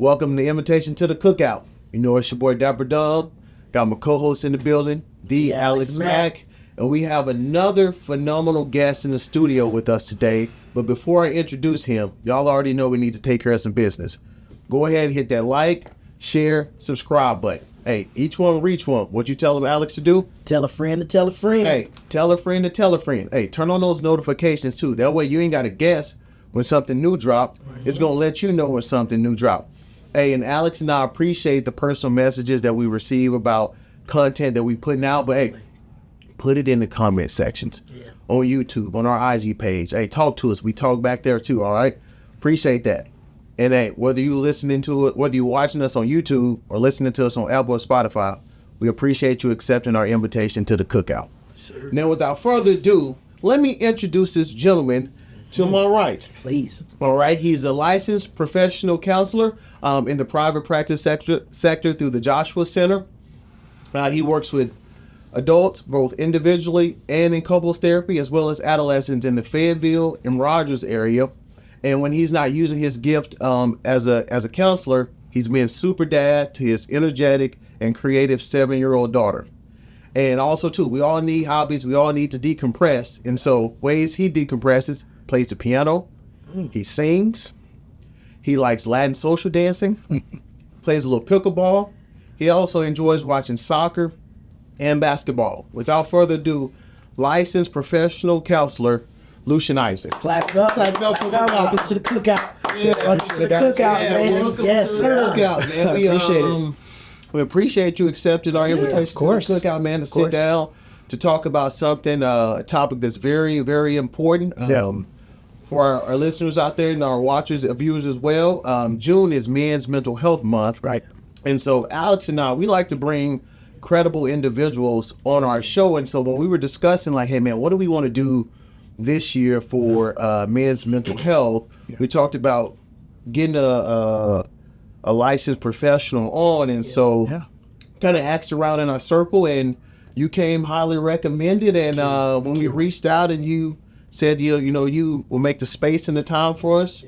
Welcome to the invitation to the cookout. You know it's your boy Dapper Dub. Got my co-host in the building, the Alex Mack. And we have another phenomenal guest in the studio with us today. But before I introduce him, y'all already know we need to take care of some business. Go ahead and hit that like, share, subscribe button. Hey, each one reach one. What you tell them, Alex, to do? Tell a friend to tell a friend. Hey, tell a friend to tell a friend. Hey, turn on those notifications too. That way you ain't got to guess when something new drop. It's going to let you know when something new drop. Hey, and Alex and I appreciate the personal messages that we receive about content that we putting out. But hey, put it in the comment sections on YouTube, on our IG page. Hey, talk to us. We talk back there too, all right? Appreciate that. And hey, whether you listening to it, whether you're watching us on YouTube or listening to us on Apple or Spotify, we appreciate you accepting our invitation to the cookout. Sir. Now, without further ado, let me introduce this gentleman to my right. Please. All right, he's a licensed professional counselor in the private practice sector through the Joshua Center. He works with adults, both individually and in couples therapy, as well as adolescents in the Fayetteville and Rogers area. And when he's not using his gift as a counselor, he's been super dad to his energetic and creative 7-year-old daughter. And also, too, we all need hobbies. We all need to decompress. And so ways he decompresses, plays the piano, he sings, he likes Latin social dancing, plays a little pickleball. He also enjoys watching soccer and basketball. Without further ado, licensed professional counselor, Lucian Isaac. Clap it up. Welcome to the cookout. Welcome to the cookout, man. Yes, sir. Cookout, man. We appreciate it. We appreciate you accepting our invitation to the cookout, man, to sit down to talk about something, a topic that's very, very important for our listeners out there and our watchers and viewers as well. June is Men's Mental Health Month. Right. And so Alex and I, we like to bring credible individuals on our show. And so when we were discussing, like, hey, man, what do we want to do this year for men's mental health, we talked about getting a licensed professional on, and so kind of asked around in our circle, and you came highly recommended. And when we reached out and you said you will make the space and the time for us,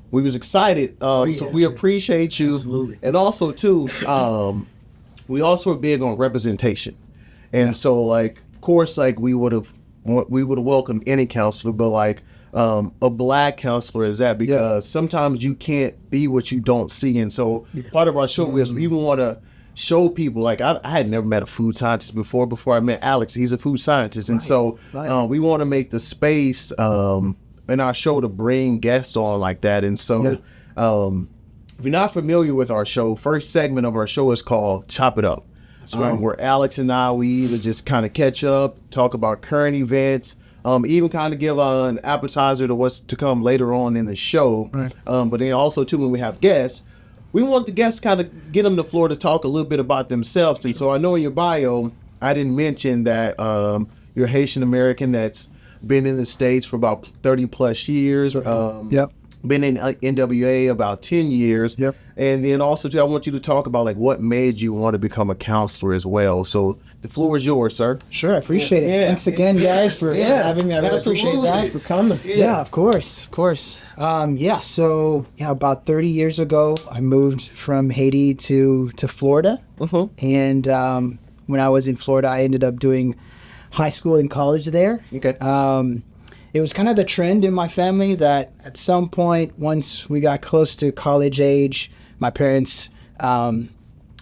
we was excited. So we appreciate you. Absolutely. And also too, we also are big on representation, and so like, of course, like we would have welcomed any counselor, but like a black counselor is that because sometimes you can't be what you don't see. And so part of our show is we want to show people, like I had never met a food scientist before I met Alex. He's a food scientist. And so we want to make the space in our show to bring guests on like that. And so if you're not familiar with our show, first segment of our show is called Chop It Up. Where Alex and I, we either just kind of catch up, talk about current events, even kind of give an appetizer to what's to come later on in the show. Right. But then also, too, when we have guests, we want the guests kind of get them the floor to talk a little bit about themselves. And so I know in your bio, I didn't mention that you're Haitian American that's been in the States for about 30 plus years. Been in NWA about 10 years. And then also, too, I want you to talk about like what made you want to become a counselor as well. So the floor is yours, sir. Sure, I appreciate it. Thanks again, guys, for having me. I really appreciate that. For coming. Yeah, of course. So about 30 years ago, I moved from Haiti to Florida. And when I was in Florida, I ended up doing high school and college there. It was kind of the trend in my family that at some point, once we got close to college age, my parents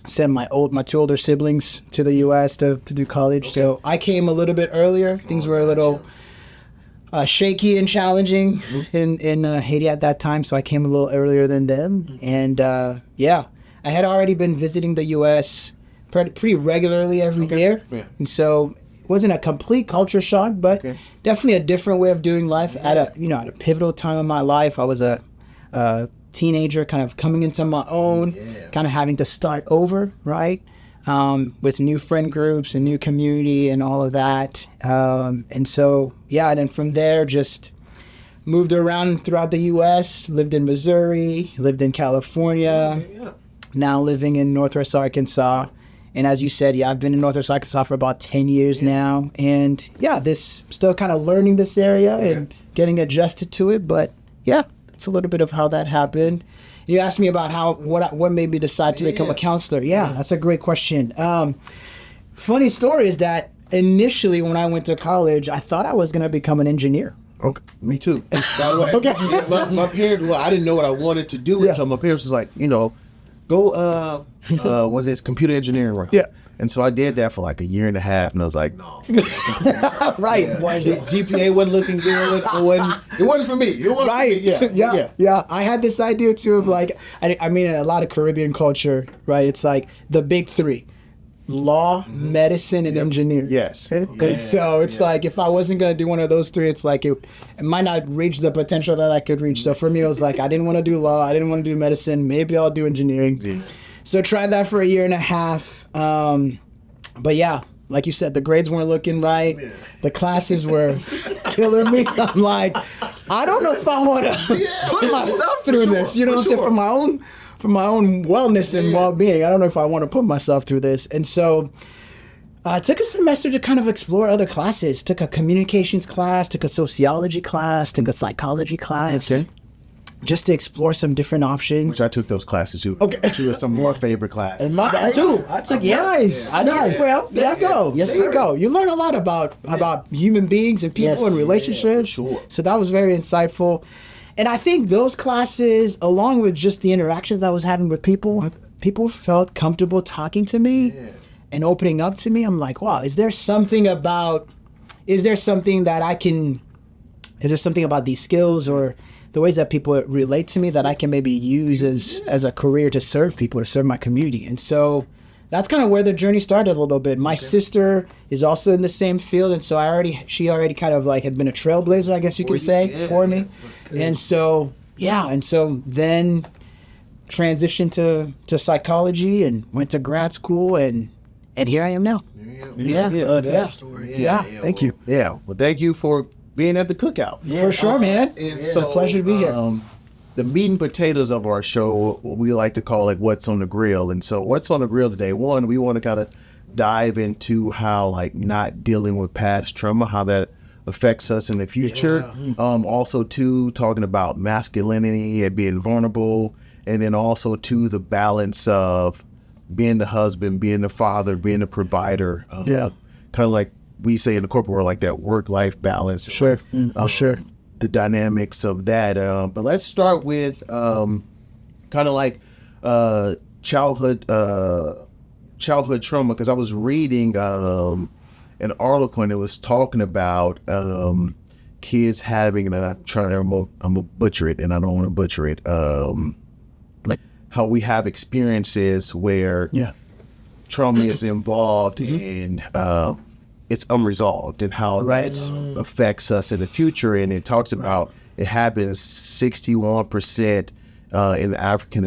sent my two older siblings to the U.S. to do college. So I came a little bit earlier. Things were a little shaky and challenging in Haiti at that time. So I came a little earlier than them. And I had already been visiting the U.S. pretty regularly every year. And so it wasn't a complete culture shock, but definitely a different way of doing life at a pivotal time in my life. I was a teenager, kind of coming into my own, kind of having to start over, right? With new friend groups and new community and all of that. And so, and then from there, just moved around throughout the U.S., lived in Missouri, lived in California, now living in Northwest Arkansas. And as you said, I've been in Northwest Arkansas for about 10 years now. And still kind of learning this area and getting adjusted to it. But a little bit of how that happened. You asked me about what made me decide to become a counselor. Yeah, that's a great question. Funny story is that initially when I went to college, I thought I was going to become an engineer. Okay, me too. Okay. My parents, I didn't know what I wanted to do, so my parents was like, go, what's this, computer engineering route. Yeah. And so I did that for like a year and a half, and I was like, no. Right. GPA wasn't looking good. It wasn't for me. It wasn't for me. Yeah. I had this idea too of like, I mean, a lot of Caribbean culture, right? It's like the big three: law, medicine, and engineering. Yes. So it's like, if I wasn't going to do one of those three, it's like it might not reach the potential that I could reach. So for me, it was like, I didn't want to do law. I didn't want to do medicine. Maybe I'll do engineering. Yeah. So tried that for a year and a half. But yeah, like you said, the grades weren't looking right. Yeah. The classes were killing me. I'm like, I don't know if I want to put myself through this. You know what I'm saying? For my own wellness and well-being. I don't know if I want to put myself through this. And so I took a semester to kind of explore other classes. Took a communications class, took a sociology class, took a psychology class. Okay. Just to explore some different options. Which I took those classes too. Okay. Two of some more favorite classes. And mine too. I took nice. Well, there you go. Yes, you go. You learn a lot about human beings and people and relationships. Sure. So that was very insightful. And I think those classes, along with just the interactions I was having with people felt comfortable talking to me and opening up to me. I'm like, wow, is there something about these skills or the ways that people relate to me that I can maybe use as a career to serve people, to serve my community. And so that's kind of where the journey started a little bit. My sister is also in the same field, and so she already kind of like had been a trailblazer, I guess you could say, for me. And so then transitioned to psychology and went to grad school, and here I am now. Story. Thank you. Yeah, well, thank you for being at the cookout. For sure, man. It's a pleasure to be here. The meat and potatoes of our show, we like to call it What's on the Grill. And so what's on the grill today? One, we want to kind of dive into how like not dealing with past trauma, how that affects us in the future. Also, two, talking about masculinity and being vulnerable. And then also, two, the balance of being the husband, being the father, being the provider. Kind of like we say in the corporate world, like that work-life balance. Sure. Sure. The dynamics of that. But let's start with kind of like childhood trauma, because I was reading an article and it was talking about kids having, and I'm gonna butcher it, and I don't want to butcher it. How we have experiences where trauma is involved and it's unresolved, and how that affects us in the future. And it talks about it happens 61% in the African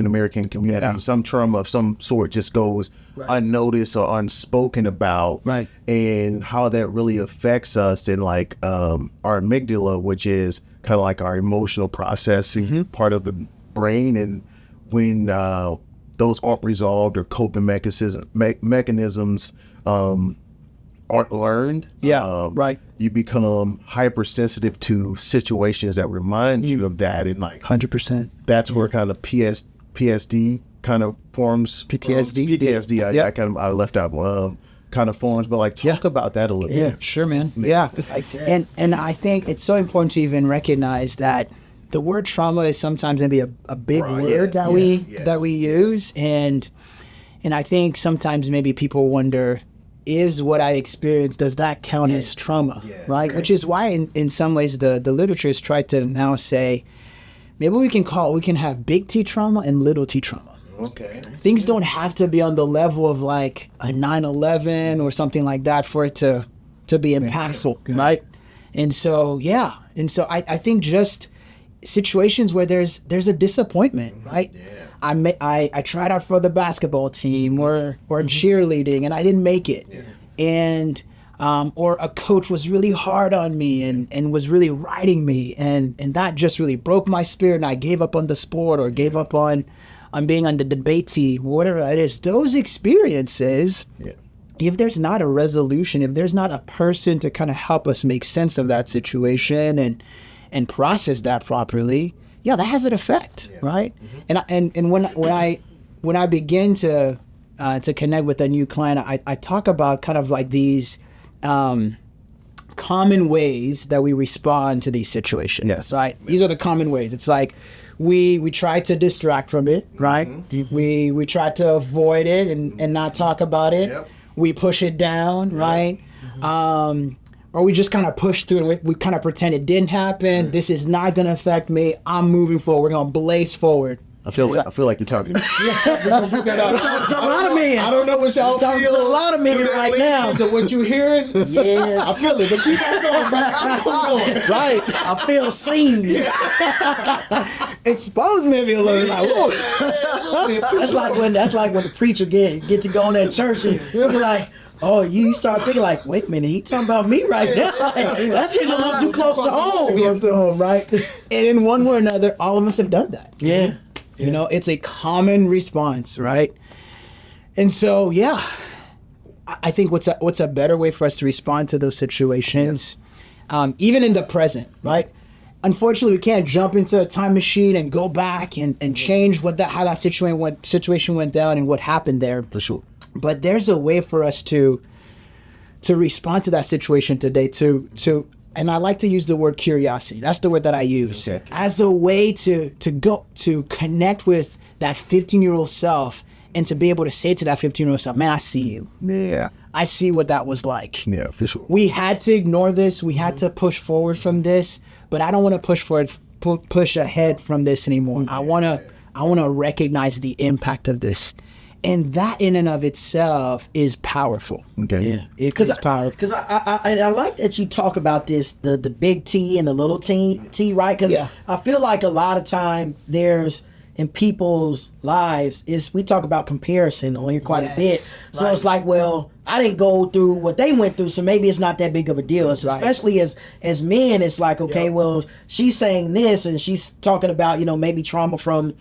American community. Some trauma of some sort just goes unnoticed or unspoken about, and how that really affects us in like our amygdala, which is kind of like our emotional processing part of the brain. And when those aren't resolved or coping mechanisms aren't learned, you become hypersensitive to situations that remind you of that. And like 100%, that's where kind of PSD kind of forms. PTSD. I left out kind of forms, but like talk about that a little bit. Yeah, sure, man. Yeah, and I think it's so important to even recognize that the word trauma is sometimes maybe a big word that we use, and I think sometimes maybe people wonder, is what I experienced, does that count as trauma, right? Which is why in some ways the literature has tried to now say, maybe we can have big T trauma and little T trauma. Okay. Things don't have to be on the level of like a 9/11 or something like that for it to be impactful, right? And so I think just situations where there's a disappointment, right? I tried out for the basketball team or cheerleading and I didn't make it, and or a coach was really hard on me and was really riding me, and that just really broke my spirit, and I gave up on the sport or gave up on being on the debate team, whatever that is. Those experiences, if there's not a resolution, if there's not a person to kind of help us make sense of that situation and and process that properly, yeah, that has an effect, right? And when I begin to connect with a new client, I talk about kind of like these common ways that we respond to these situations. Yes. Right? These are the common ways. It's like we try to distract from it, right? We try to avoid it and not talk about it. Yep. We push it down, right? Or we just kind of push through it. We kind of pretend it didn't happen. This is not going to affect me. I'm moving forward. We're going to blaze forward. I feel like you're talking. It's a lot of men. I don't know what y'all feel. It's a lot of men right now. So what you hearing? Yeah. I feel it. But keep on going, bro. Keep on going. Right. I feel seen. Expose maybe a little. Like, whoa. That's like when the preacher get to go in that church and you're like, oh, you start thinking like, wait a minute, he talking about me right now. That's hitting a little too close to home. Close to home, right? And in one way or another, all of us have done that. Yeah. You know, it's a common response, right? And so, yeah, I think what's a better way for us to respond to those situations, even in the present, right? Unfortunately, we can't jump into a time machine and go back and change how that situation went down and what happened there. For sure. But there's a way for us to respond to that situation today, and I like to use the word curiosity. That's the word that I use. Okay. As a way to connect with that 15-year-old self and to be able to say to that 15-year-old self, man, I see you. Yeah. I see what that was like. Yeah, for sure. We had to ignore this. We had to push forward from this, but I don't want to push ahead from this anymore. I want to recognize the impact of this. And that in and of itself is powerful. Okay. Yeah, it's powerful. Because I like that you talk about this, the big T and the little T, right? Because I feel like a lot of time there's, in people's lives, we talk about comparison on here quite a bit. So it's like, well, I didn't go through what they went through, so maybe it's not that big of a deal. Especially as men, it's like, okay, well, she's saying this and she's talking about, maybe trauma from,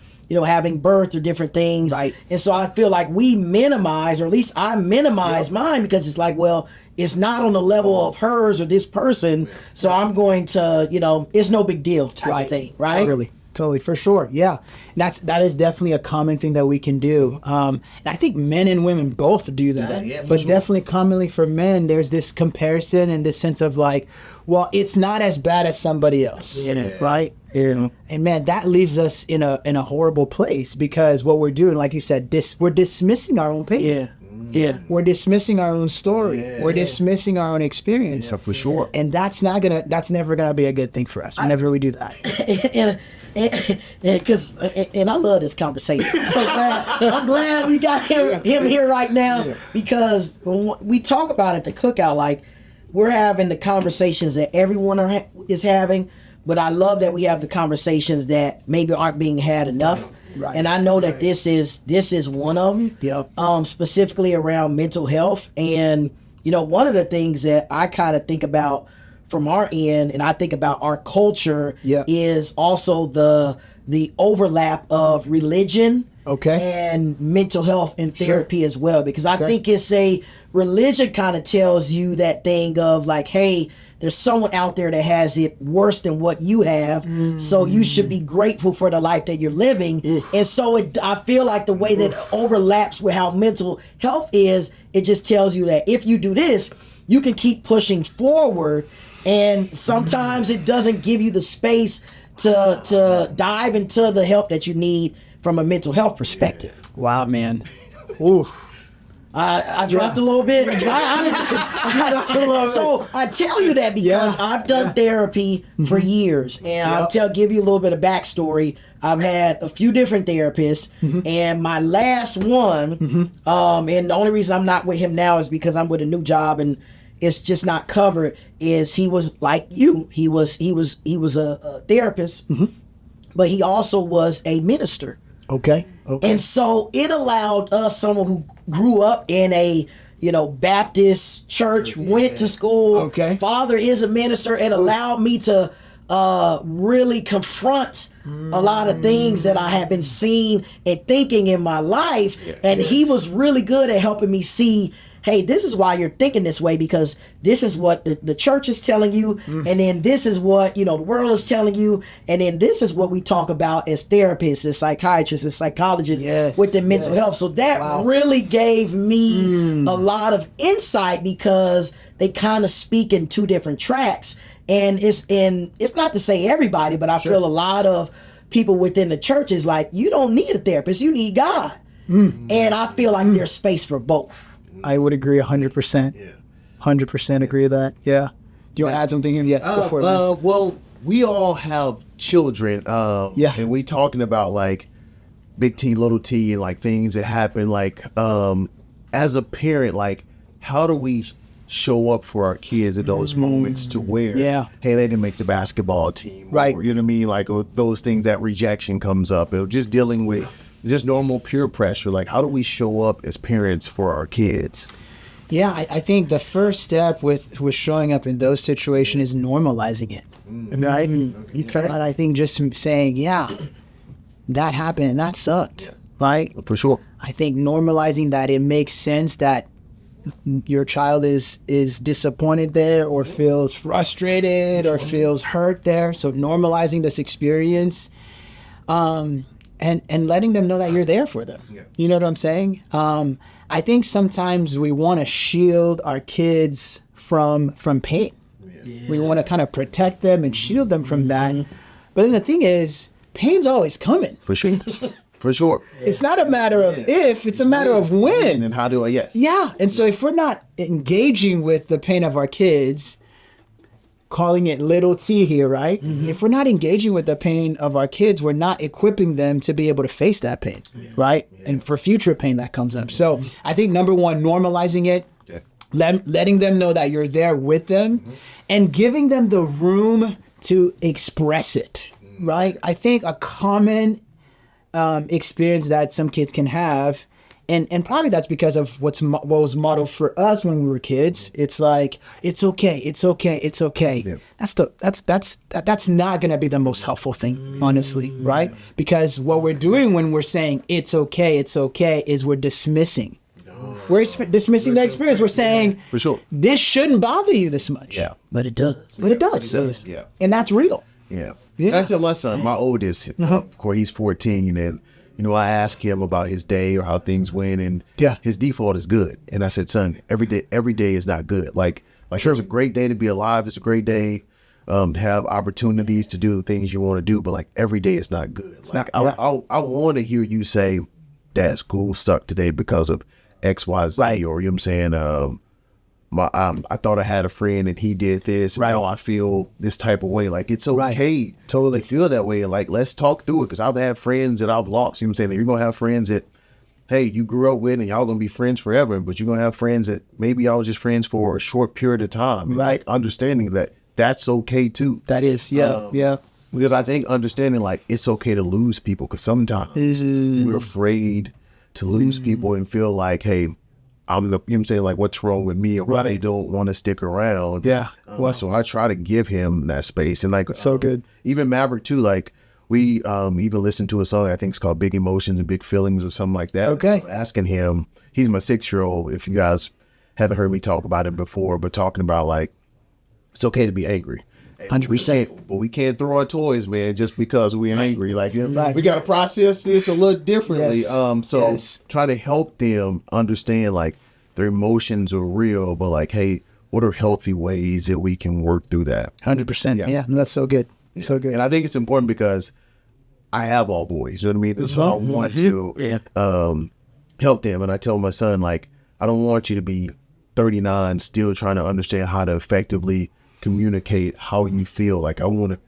having birth or different things. Right. And so I feel like we minimize, or at least I minimize mine, because it's like, well, it's not on the level of hers or this person, so I'm going to, it's no big deal type of thing, right? Totally, for sure, yeah. That is definitely a common thing that we can do. And I think men and women both do that. But definitely commonly for men, there's this comparison and this sense of like, well, it's not as bad as somebody else, right? Yeah. And man, that leaves us in a horrible place, because what we're doing, like you said, we're dismissing our own pain. Yeah, we're dismissing our own story. We're dismissing our own experience. Yeah, for sure. And that's never gonna be a good thing for us whenever we do that. And I love this conversation. I'm glad we got him here right now, because when we talk about it, the cookout, like, we're having the conversations that everyone is having, but I love that we have the conversations that maybe aren't being had enough. Right. And I know that this is one of them. Yep. Specifically around mental health. And one of the things that I kind of think about from our end, and I think about our culture, is also the overlap of religion and mental health and therapy as well. Because I think it's religion kind of tells you that thing of like, hey, there's someone out there that has it worse than what you have, so you should be grateful for the life that you're living. And so I feel like the way that overlaps with how mental health is, it just tells you that if you do this, you can keep pushing forward. And sometimes it doesn't give you the space to dive into the help that you need from a mental health perspective. Wow, man. Oof. I dropped a little bit. So I tell you that because I've done therapy for years, and I'll give you a little bit of backstory. I've had a few different therapists, and my last one, and the only reason I'm not with him now is because I'm with a new job and it's just not covered. Is he was like you? He was a therapist, but he also was a minister. Okay. And so it allowed us, someone who grew up in a Baptist church, went to school, father is a minister, it allowed me to really confront a lot of things that I had been seeing and thinking in my life. And he was really good at helping me see hey, this is why you're thinking this way, because this is what the church is telling you, and then this is what, the world is telling you, and then this is what we talk about as therapists, as psychiatrists, as psychologists within mental health. So that really gave me a lot of insight, because they kind of speak in two different tracks. And it's not to say everybody, but I feel a lot of people within the church is like, you don't need a therapist, you need God. And I feel like there's space for both. I would agree 100%. Yeah. 100% agree with that. Yeah. Do you want to add something here? Yeah. Well, we all have children. And we talking about like big T, little T, and like things that happen. Like, as a parent, like, how do we show up for our kids at those moments to where, hey, they didn't make the basketball team, right? Or, you know what I mean? Like those things, that rejection comes up. Or just dealing with just normal peer pressure. Like, how do we show up as parents for our kids? Yeah, I think the first step with showing up in those situations is normalizing it. Right? And I think just saying, that happened and that sucked. Right? For sure. I think normalizing that it makes sense that your child is disappointed there, or feels frustrated, or feels hurt there. So normalizing this experience, and letting them know that you're there for them. You know what I'm saying? I think sometimes we want to shield our kids from pain. We want to kind of protect them and shield them from that. But then the thing is, pain's always coming. For sure. For sure. It's not a matter of if, it's a matter of when. And how do I, Yeah. And so if we're not engaging with the pain of our kids, calling it little T here, right? If we're not engaging with the pain of our kids, we're not equipping them to be able to face that pain, right? And for future pain that comes up. So I think number one, normalizing it, letting them know that you're there with them, and giving them the room to express it, right? I think a common experience that some kids can have, and probably that's because of what was modeled for us when we were kids. It's like, it's okay. Yeah. That's not gonna be the most helpful thing, honestly, right? Because what we're doing when we're saying it's okay, is we're dismissing. We're dismissing the experience. We're saying, for sure, this shouldn't bother you this much. Yeah, but it does. But it does. Yeah, and that's real. Yeah. And I tell my son, my oldest, of course, he's 14, and I ask him about his day or how things went, and his default is good. And I said, son, every day is not good. Like it's a great day to be alive. It's a great day to have opportunities to do the things you want to do, but like every day is not good. It's like, I want to hear you say, Dad, school sucked today because of X, Y, Z, or you know what I'm saying? I thought I had a friend and he did this. Right. Now I feel this type of way. Like, it's okay to feel that way. Like, let's talk through it. Because I've had friends that I've lost. You know what I'm saying? You're going to have friends that, hey, you grew up with and y'all going to be friends forever. But you're going to have friends that maybe y'all was just friends for a short period of time. Right. Like, understanding that that's okay too. That is, Because I think understanding, like, it's okay to lose people. Because sometimes we're afraid to lose people and feel like, hey, I'm the, you know what I'm saying, like, what's wrong with me, or why they don't want to stick around. Yeah. So I try to give him that space. And like, so good. Even Maverick too, like, we even listened to a song I think it's called Big Emotions and Big Feelings or something like that. Okay. So asking him, he's my 6-year-old, if you guys haven't heard me talk about it before, but talking about, like, it's okay to be angry. 100%. But we can't throw our toys, man, just because we're angry. Like, we got to process this a little differently. Try to help them understand, like, their emotions are real, but like, hey, what are healthy ways that we can work through that? 100%. Yeah, that's so good. So good. And I think it's important because I have all boys. You know what I mean? So I want to help them. And I tell my son, like, I don't want you to be 39 still trying to understand how to effectively communicate how you feel. Like, I want to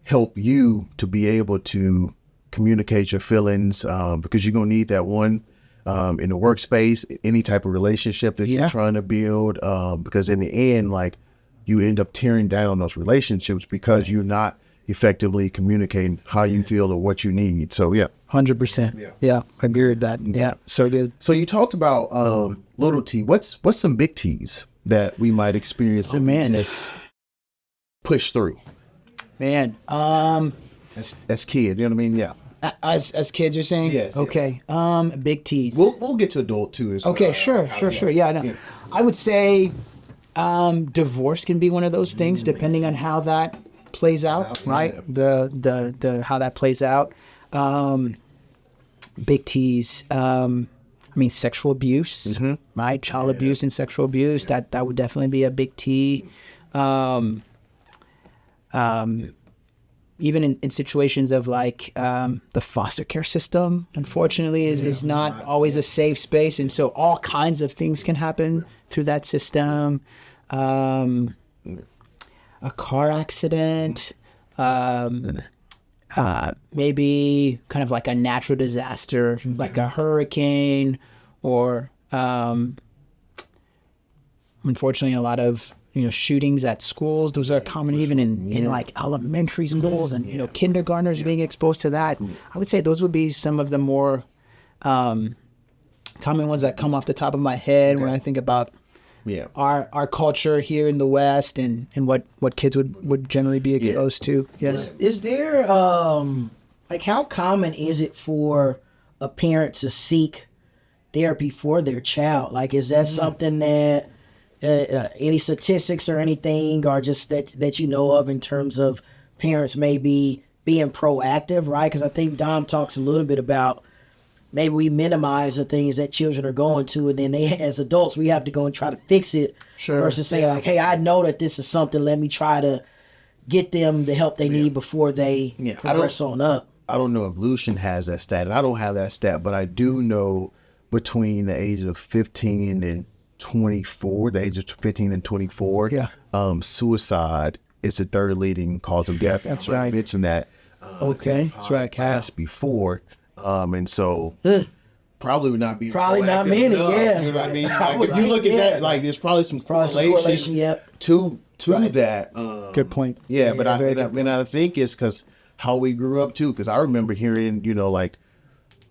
help you to be able to communicate your feelings, because you're going to need that one in the workspace, any type of relationship that you're trying to build, because in the end, like, you end up tearing down those relationships because you're not effectively communicating how you feel or what you need. So 100%. Yeah, I agree with that. Yeah, so good. So you talked about little T. What's some big T's that we might experience? This push through, man. As kids, you know what I mean? As kids, you're saying? Yes. Okay. Big T's. We'll get to adult too as well. Okay, sure. Yeah, I know. Yeah. I would say divorce can be one of those things, depending on how that plays out, right? The how that plays out. Big T's. I mean, sexual abuse, right? Child abuse and sexual abuse. That would definitely be a big T. Even in situations of like the foster care system, unfortunately, is not always a safe space. And so all kinds of things can happen through that system. A car accident, maybe kind of like a natural disaster, like a hurricane, or unfortunately a lot of shootings at schools. Those are common even in like elementary schools and kindergartners being exposed to that. I would say those would be some of the more common ones that come off the top of my head when I think about our culture here in the West and what kids would generally be exposed to. Yes. Is there like how common is it for a parent to seek therapy for their child? Like, is that something that any statistics or anything, or just that you know of in terms of parents maybe being proactive, right? Because I think Dom talks a little bit about maybe we minimize the things that children are going to, and then as adults we have to go and try to fix it. Sure. Versus saying like, hey, I know that this is something, let me try to get them the help they need before they progress on up. I don't know if Lucian has that stat, and I don't have that stat, but I do know between the age of 15 and 24, the age of 15 and 24, suicide is the third leading cause of death. That's right. I mentioned that. That's right, Cass. Before, and so probably would not be not many. enough, Yeah, you know what I mean. Like, if you look at that, like there's probably some correlation. To that. Good point. Yeah, but I think it's because how we grew up too. Because I remember hearing, like,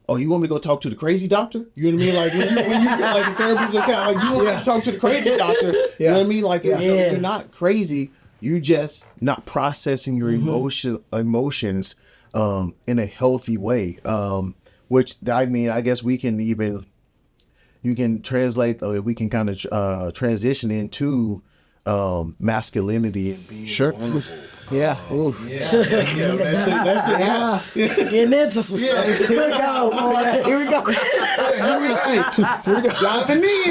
oh, you want me to go talk to the crazy doctor? You know what I mean? Like when you like the therapist account, like you want me to talk to the crazy doctor? You know what I mean? Like you're not crazy. You just not processing your emotions in a healthy way. Which I mean, I guess you can translate. We can kind of transition into masculinity and being vulnerable. Yeah. Oof. That's it. Getting into some stuff. Here we go, boy. Here we go. Diving in.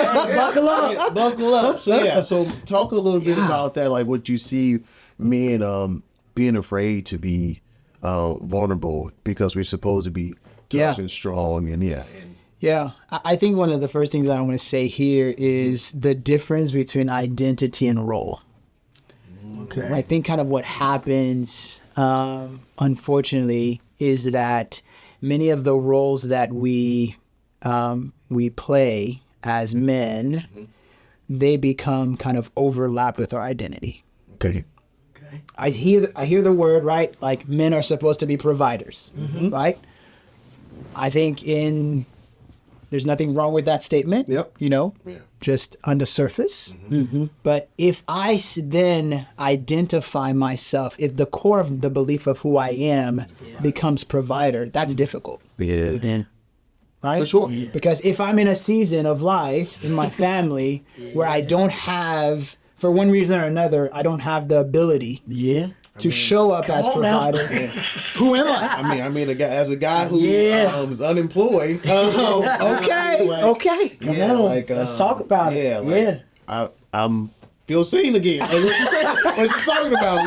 Buckle up. So talk a little bit about that, like what you see men being afraid to be vulnerable because we're supposed to be tough and strong and Yeah, I think one of the first things I want to say here is the difference between identity and role. Okay. I think kind of what happens, unfortunately, is that many of the roles that we play as men, they become kind of overlapped with our identity. Okay. I hear the word, right? Like men are supposed to be providers, right? I think there's nothing wrong with that statement. Yep. Just on the surface. But if I then identify myself, if the core of the belief of who I am becomes provider, that's difficult. Yeah. Right? For sure. Because if I'm in a season of life in my family where I don't have, for one reason or another, I don't have the ability to show up as provider. Who am I? I mean, as a guy who is unemployed. Okay. Come on. Let's talk about it. I'm feel seen again. Like what you talking about?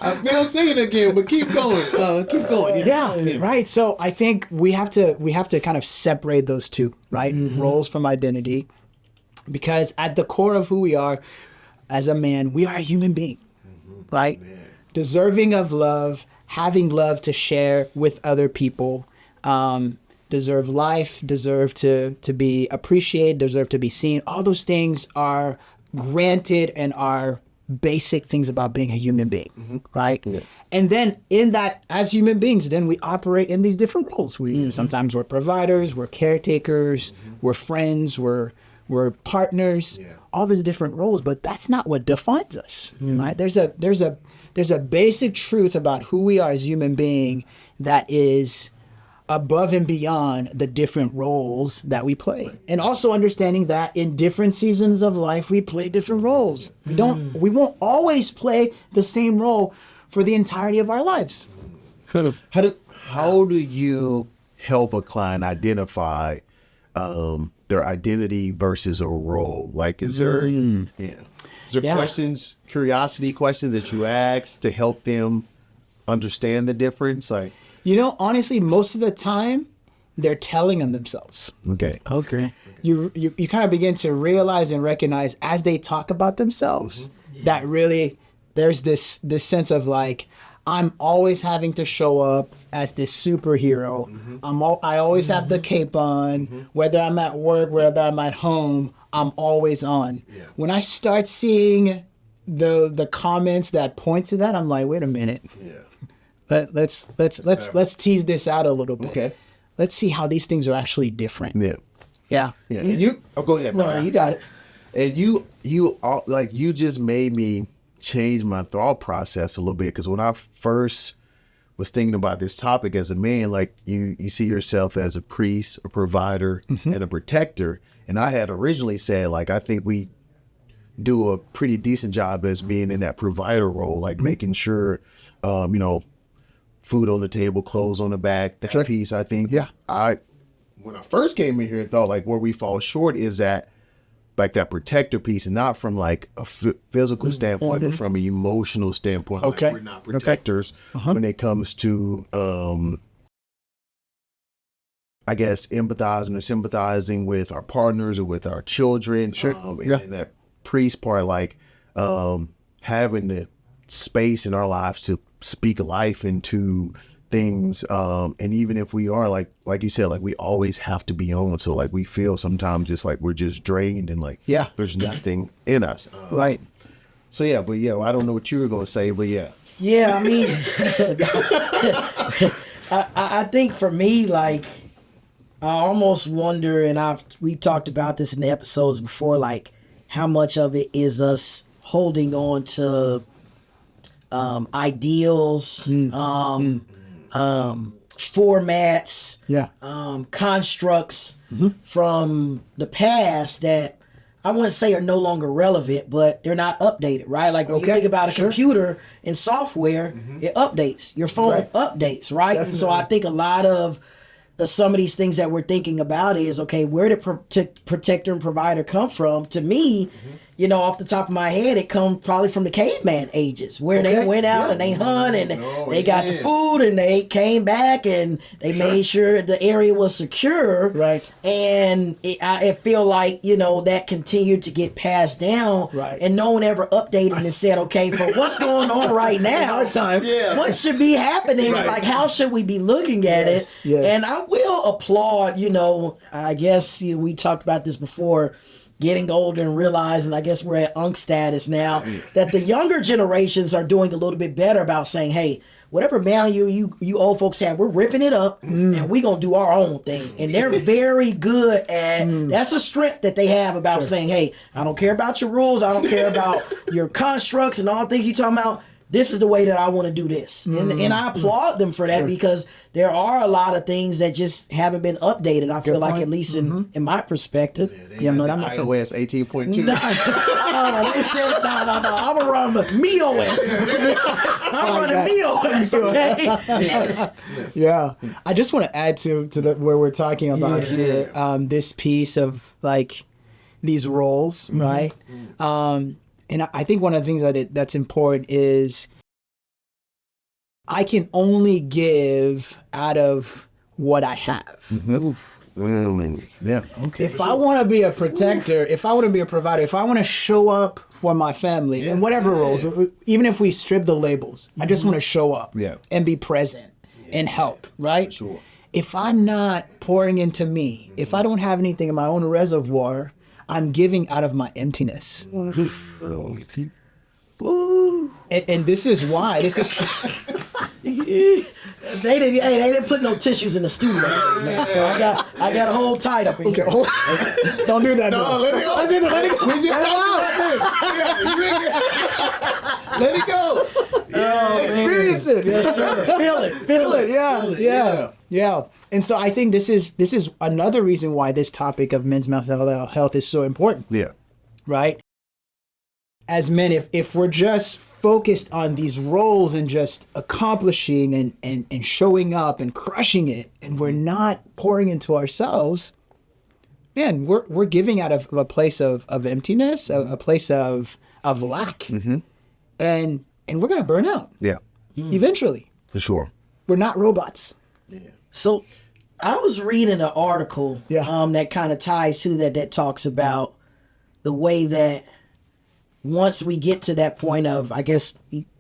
I feel seen again, but keep going. Right. So I think we have to kind of separate those two, right? Roles from identity, because at the core of who we are as a man, we are a human being, right? Yeah. Deserving of love, having love to share with other people, deserve life, deserve to be appreciated, deserve to be seen. All those things are granted and are basic things about being a human being, right? Yeah. And then in that, as human beings, then we operate in these different roles. Sometimes we're providers, we're caretakers, we're friends, we're partners, all these different roles, but that's not what defines us, right? There's a basic truth about who we are as human being that is above and beyond the different roles that we play, and also understanding that in different seasons of life we play different roles. We won't always play the same role for the entirety of our lives. How do you help a client identify their identity versus a role? Like, is there questions, curiosity questions that you ask to help them understand the difference? Like, honestly, most of the time, they're telling them themselves. Okay. You kind of begin to realize and recognize as they talk about themselves that really there's this sense of like, I'm always having to show up as this superhero. I always have the cape on, whether I'm at work, whether I'm at home, I'm always on. Yeah. When I start seeing the comments that point to that, I'm like, wait a minute. Yeah. Let's tease this out a little bit. Okay. Let's see how these things are actually different. Yeah. And go ahead. No, you got it. And you just made me change my thought process a little bit, because when I first was thinking about this topic as a man, like you see yourself as a priest, a provider, and a protector. And I had originally said, like, I think we do a pretty decent job as being in that provider role, like making sure, food on the table, clothes on the back, that piece. I think when I first came in here, I thought like where we fall short is that like that protector piece, and not from like a physical standpoint, but from an emotional standpoint. Okay. Like we're not protectors when it comes to, I guess, empathizing or sympathizing with our partners or with our children. And that priest part, like having the space in our lives to speak life into things, and even if we are like you said, like we always have to be on, so like we feel sometimes just like we're just drained and like there's nothing in us, right? So I don't know what you were gonna say, but I mean, I think for me, like, I almost wonder, and we've talked about this in the episodes before, like how much of it is us holding on to ideals, formats, constructs from the past that I wouldn't say are no longer relevant, but they're not updated, right? Like when you think about a computer and software, it updates. Your phone updates, right? Definitely. And so I think a lot of some of these things that we're thinking about is, okay, where did protector and provider come from? To me, off the top of my head, it comes probably from the caveman ages, where they went out and they hunt and they got the food and they came back and they made sure the area was secure. Right. And I feel like, that continued to get passed down. Right. And no one ever updated and said, okay, for what's going on right now, what should be happening? Right. Like, how should we be looking at it? Yes. And I will applaud, I guess we talked about this before, getting older and realizing, I guess we're at unk status now, that the younger generations are doing a little bit better about saying, hey, whatever value you old folks have, we're ripping it up and we're going to do our own thing. And they're very good at, that's a strength that they have about saying, hey, I don't care about your rules. I don't care about your constructs and all the things you're talking about. This is the way that I want to do this. And I applaud them for that because there are a lot of things that just haven't been updated. I feel like, at least in my perspective. I'm not iOS 18.2. No, they said, no. I'm going to run the MeOS. I'm running MeOS, okay? Yeah. I just want to add to where we're talking about here, this piece of like these roles, right? And I think one of the things that's important is I can only give out of what I have. Yeah. Okay. If I want to be a protector, if I want to be a provider, if I want to show up for my family in whatever roles, even if we strip the labels, I just want to show up and be present and help, right? Sure. If I'm not pouring into me, if I don't have anything in my own reservoir, I'm giving out of my emptiness. And this is why. This is they didn't put no tissues in the studio, man. So I got a whole tied up in here. Don't do that. No, let it go. Let it go. We just talked about this. Let it go. Experience it. Yes, sir. Feel it. Yeah. And so I think this is another reason why this topic of men's mental health is so important. Yeah. Right? As men, if we're just focused on these roles and just accomplishing and showing up and crushing it, and we're not pouring into ourselves, man, we're giving out of a place of emptiness, a place of lack, and we're gonna burn out. Yeah. Eventually. For sure. We're not robots. So I was reading an article Yeah. that kind of ties to that talks about the way that once we get to that point of, I guess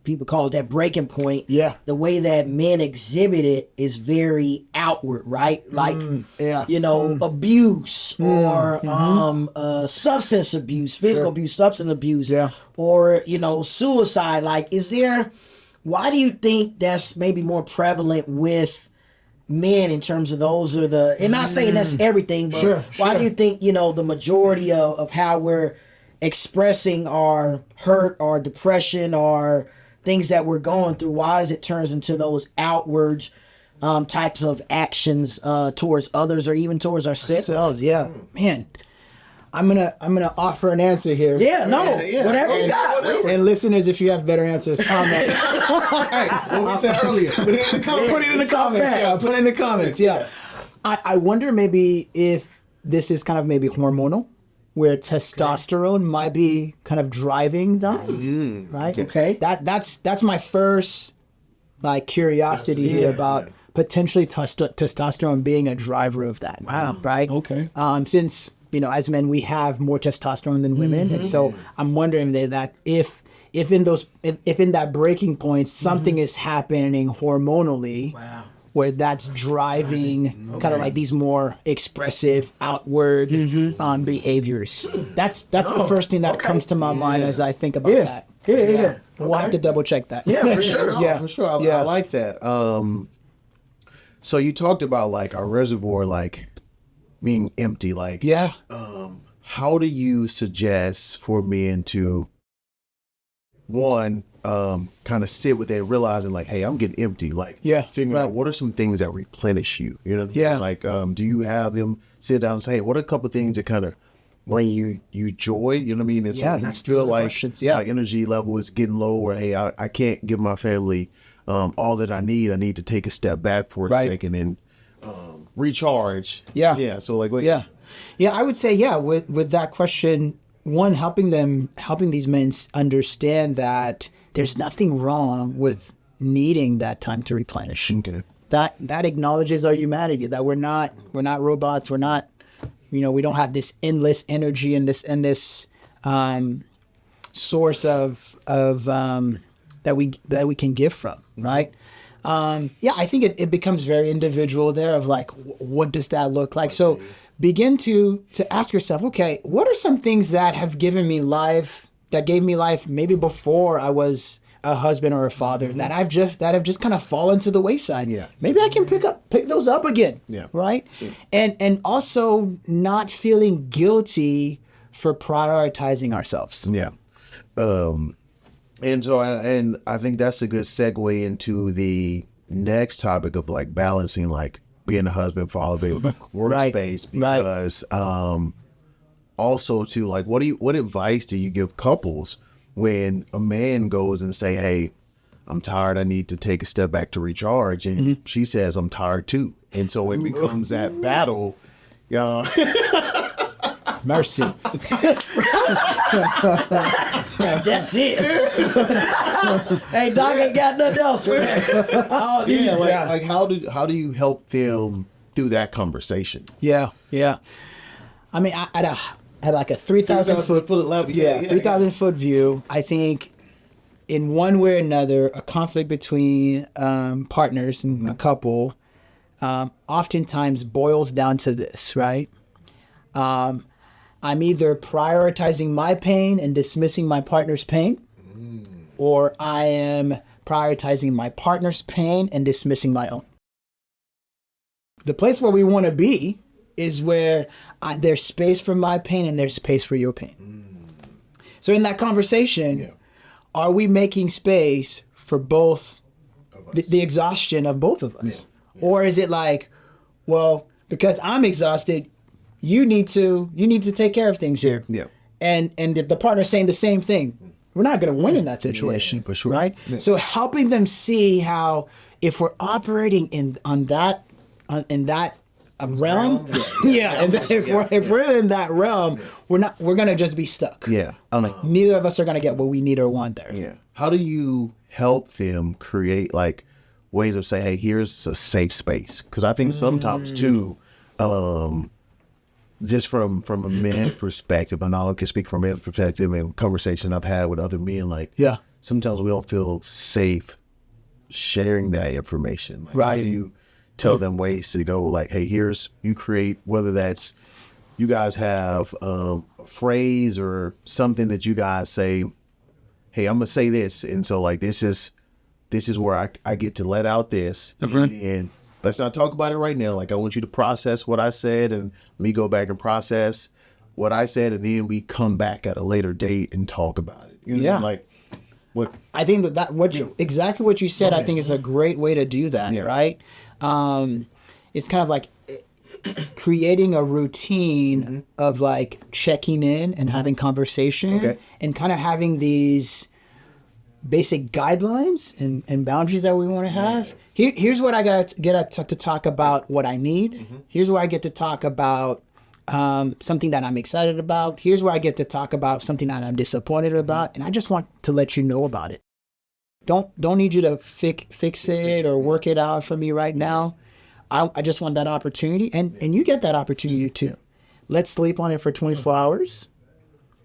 people call it that breaking point, Yeah. the way that men exhibit it is very outward, right? Like, abuse or substance abuse, physical abuse, substance abuse, or, suicide. Like, why do you think that's maybe more prevalent with men in terms of those are and not saying that's everything, but why do you think, the majority of how we're expressing our hurt or depression or things that we're going through, why is it turns into those outward types of actions towards others or even towards ourselves? Yeah. Man, I'm gonna offer an answer here. Whatever you got. And listeners, if you have better answers, comment. What we said earlier. Put it in the comments. Yeah, put it in the comments. Yeah. I wonder maybe if this is kind of maybe hormonal, where testosterone might be kind of driving that, right? Okay. That's my first curiosity here about potentially testosterone being a driver of that. Wow. Right. Okay. Since as men we have more testosterone than women, and so I'm wondering that if in that breaking point something is happening hormonally. Wow. Where that's driving kind of like these more expressive outward behaviors. That's the first thing that comes to my mind as I think about that. Yeah. We'll have to double check that. Yeah, for sure. For sure. I like that. So you talked about our reservoir being empty. How do you suggest for men to kind of sit with that, realizing hey, I'm getting empty. Figuring out what are some things that replenish you. You know? Yeah. Do you have them sit down and say, hey, what are a couple of things that kind of bring you joy? You know what I mean? It's you feel my energy level is getting low, or hey, I can't give my family all that I need. I need to take a step back for a second and recharge. Yeah. Yeah. So Yeah, I would say with that question. One, helping these men understand that there's nothing wrong with needing that time to replenish. Okay. That acknowledges our humanity, that we're not robots. We're not, we don't have this endless energy and this endless source of that we can give from, right? I think it becomes very individual there of what does that look like? So begin to ask yourself, okay, what are some things that have given me life, that gave me life maybe before I was a husband or a father, that have just kind of fallen to the wayside. Yeah. Maybe I can pick those up again. Yeah. Right? Sure. And also not feeling guilty for prioritizing ourselves. Yeah. And so I think that's a good segue into the next topic of balancing being a husband, father, workspace, because also too what advice do you give couples when a man goes and say, hey, I'm tired, I need to take a step back to recharge, and she says I'm tired too, and so it becomes that battle. Mercy. That's it. Hey, Doc ain't got nothing else for that. How do you help them through that conversation? Yeah. I mean, I had a 3,000 foot level. 3,000 foot view. I think in one way or another, a conflict between partners and a couple oftentimes boils down to this, right? I'm either prioritizing my pain and dismissing my partner's pain, or I am prioritizing my partner's pain and dismissing my own. The place where we want to be is where there's space for my pain and there's space for your pain. So in that conversation, are we making space for both us. The exhaustion of both of us. Or is it like, well, because I'm exhausted, you need to take care of things here. Yeah. And the partner's saying the same thing. We're not going to win in that situation, for sure. right? Yeah. So helping them see how if we're operating in that realm, and if we're in that realm, we're gonna just be stuck. Yeah, neither of us are gonna get what we need or want there. Yeah. How do you help them create like ways of saying, hey, here's a safe space? Because I think sometimes too, just from a man's perspective, and I can speak from a man's perspective and conversation I've had with other men, like sometimes we don't feel safe sharing that information. Like, right. How do you tell them ways to go like, hey, you create, whether that's you guys have a phrase or something that you guys say, hey, I'm gonna say this, and so like this is where I get to let out this, and let's not talk about it right now. Like I want you to process what I said, and me go back and process what I said, and then we come back at a later date and talk about it. You know, like what I think exactly what you said. I think is a great way to do that. Yeah. Right. It's kind of like creating a routine of like checking in and having conversation and kind of having these basic guidelines and boundaries that we want to have. Here's what I get to talk about what I need. Here's where I get to talk about something that I'm excited about. Here's where I get to talk about something that I'm disappointed about. And I just want to let you know about it. Don't need you to fix it or work it out for me right now. I just want that opportunity, and you get that opportunity too. Let's sleep on it for 24 hours.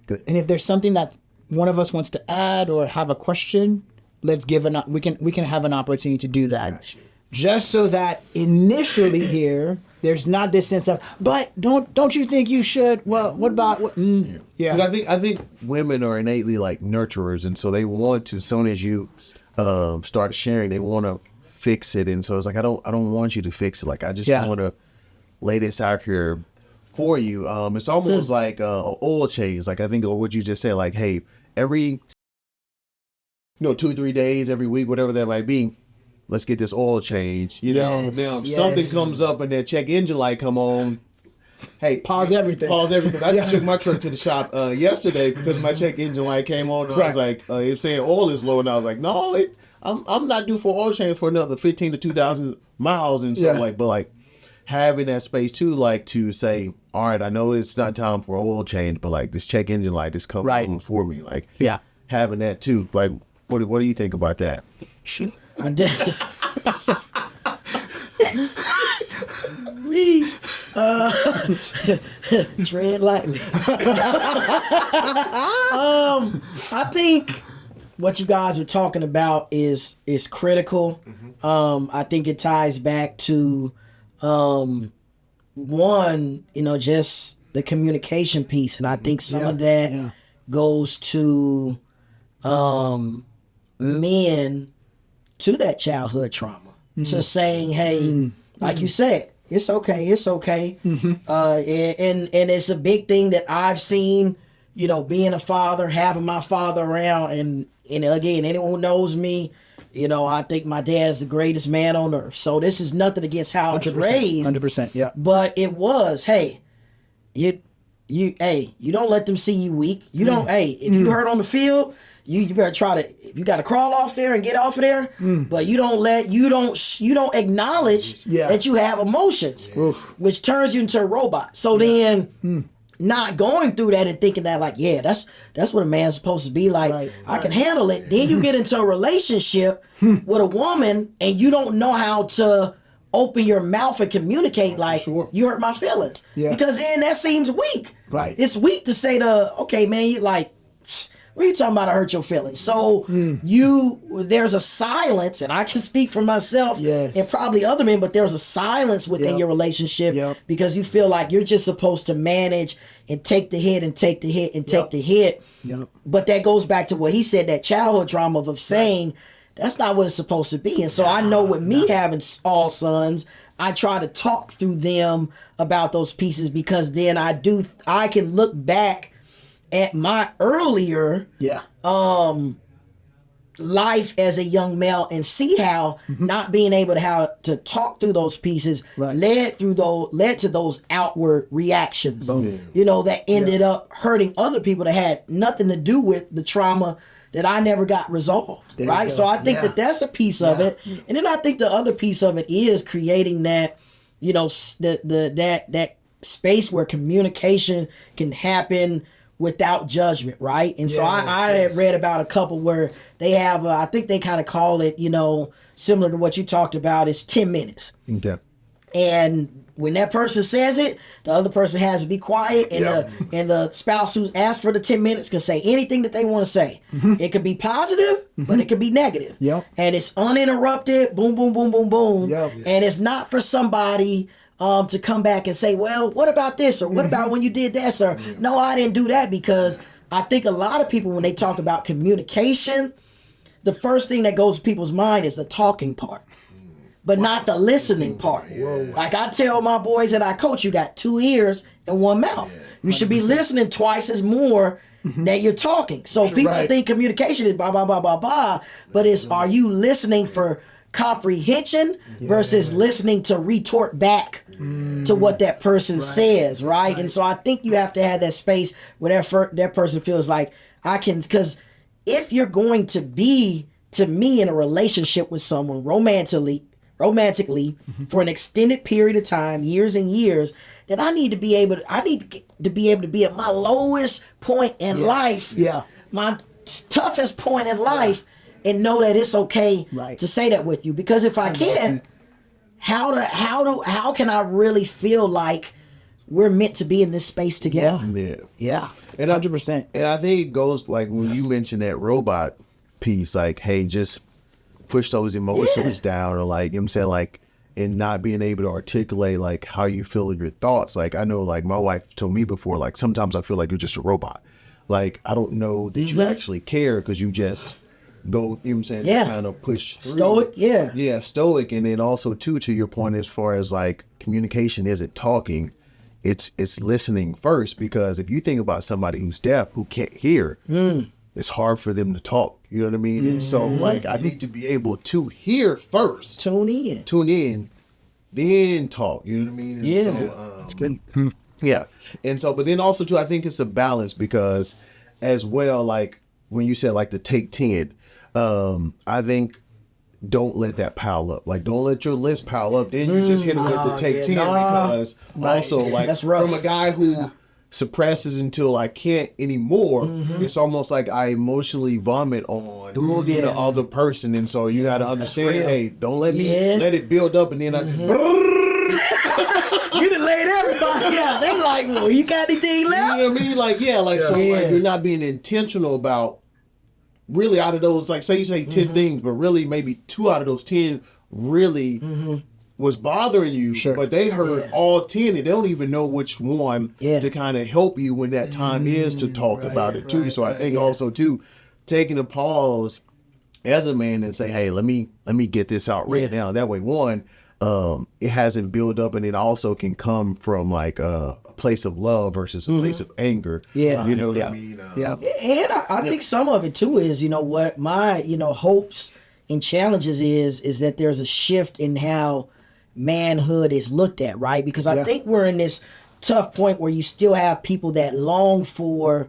Good. And if there's something that one of us wants to add or have a question, we can have an opportunity to do that. Gotcha. Just so that initially here, there's not this sense of, but don't you think you should? Well, what about what? Yeah. Because I think women are innately like nurturers, and so they want to. As soon as you start sharing, they want to fix it, and so it's like I don't want you to fix it. Like I just want to lay this out here for you. It's almost like oil change. Like I think what you just said. Like, hey, every 2-3 days, every week, whatever that might be, let's get this oil change. You know, now if something comes up and that check engine light come on, hey, pause everything. I took my truck to the shop yesterday because my check engine light came on. And I was like, it's saying oil is low, and I was like, no, I'm not due for oil change for another 15 to 2,000 miles, and so but like having that space too, like to say, all right, I know it's not time for oil change, but like this check engine light is coming on for me, like having that too. Like, what do you think about that? Tread lightly. I think what you guys are talking about is critical. I think it ties back to one, just the communication piece, and I think some of that goes to men to that childhood trauma, to saying, hey, like you said, it's okay. And it's a big thing that I've seen, being a father, having my father around, and again, anyone who knows me, I think my dad is the greatest man on earth. So this is nothing against how I was raised. 100%, yeah. But it was, hey, you don't let them see you weak. You don't, if you hurt on the field, you better try to, if you got to crawl off there and get off of there, but you don't acknowledge that you have emotions, which turns you into a robot. So then not going through that and thinking that like, that's what a man's supposed to be like. I can handle it. Then you get into a relationship with a woman and you don't know how to open your mouth and communicate like, you hurt my feelings. Because then that seems weak. It's weak to say okay, man, you like, what are you talking about? I hurt your feelings. So there's a silence, and I can speak for myself and probably other men, but there's a silence within your relationship because you feel like you're just supposed to manage and take the hit and take the hit and take the hit. But that goes back to what he said, that childhood trauma of saying that's not what it's supposed to be. And so I know with me having all sons, I try to talk through them about those pieces because then I can look back at my earlier life as a young male and see how not being able to how to talk through those pieces led to those outward reactions, that ended up hurting other people that had nothing to do with the trauma that I never got resolved, right? So I think that that's a piece of it. And then I think the other piece of it is creating that, that space where communication can happen without judgment, right? And so I had read about a couple where they have, I think they kind of call it, similar to what you talked about, it's 10 minutes. Okay. And when that person says it, the other person has to be quiet, and the spouse who asked for the 10 minutes can say anything that they want to say. It could be positive, but it could be negative. And it's uninterrupted, boom, boom, boom, boom, boom. And it's not for somebody to come back and say, well, what about this? Or what about when you did that? Or no, I didn't do that. Because I think a lot of people, when they talk about communication, the first thing that goes to people's mind is the talking part, but not the listening part. Like I tell my boys that I coach, you got 2 ears and 1 mouth. You should be listening twice as more that you're talking. So people think communication is blah, blah, blah, blah, blah, but it's, are you listening for comprehension versus listening to retort back to what that person says, right? And so I think you have to have that space where that person feels like I can, because if you're going to be, to me, in a relationship with someone romantically for an extended period of time, years and years, then I need to be able to be at my lowest point in life, my toughest point in life, and know that it's okay to say that with you. Because if I can't, how can I really feel like we're meant to be in this space together? And 100%. And I think it goes like when you mentioned that robot piece, like, hey, just push those emotions down, or like, you know what I'm saying, like, and not being able to articulate like how you feel in your thoughts. Like I know, like my wife told me before, like sometimes I feel like you're just a robot. Like I don't know that you actually care, because you just go, you know what I'm saying, kind of push through. Stoic, stoic. And then also too, to your point, as far as like communication isn't talking, it's listening first. Because if you think about somebody who's deaf, who can't hear, it's hard for them to talk. You know what I mean? And so like I need to be able to hear first. Tune in, then talk. You know what I mean? And so, it's good. Yeah. And so, but then also too, I think it's a balance, because as well, like when you said like the take 10, I think don't let that pile up. Like don't let your list pile up. Then you just hit it with the take 10, because also like from a guy who suppresses until I can't anymore, it's almost like I emotionally vomit on the other person. And so you got to understand, hey, don't let me let it build up, and then I just you done laid everybody out. They like, well, you got anything left? You know what I mean? Like, so like you're not being intentional about really out of those, like say you say 10 things, but really maybe 2 out of those 10 really was bothering you, but they heard all 10 and they don't even know which one to kind of help you when that time is to talk about it too. So I think also too, taking a pause as a man and say, hey, let me get this out right now. That way, one, it hasn't built up, and it also can come from like a place of love versus a place of anger. You know what I mean? And I think some of it too is, what my, hopes and challenges is that there's a shift in how manhood is looked at, right? Because I think we're in this tough point where you still have people that long for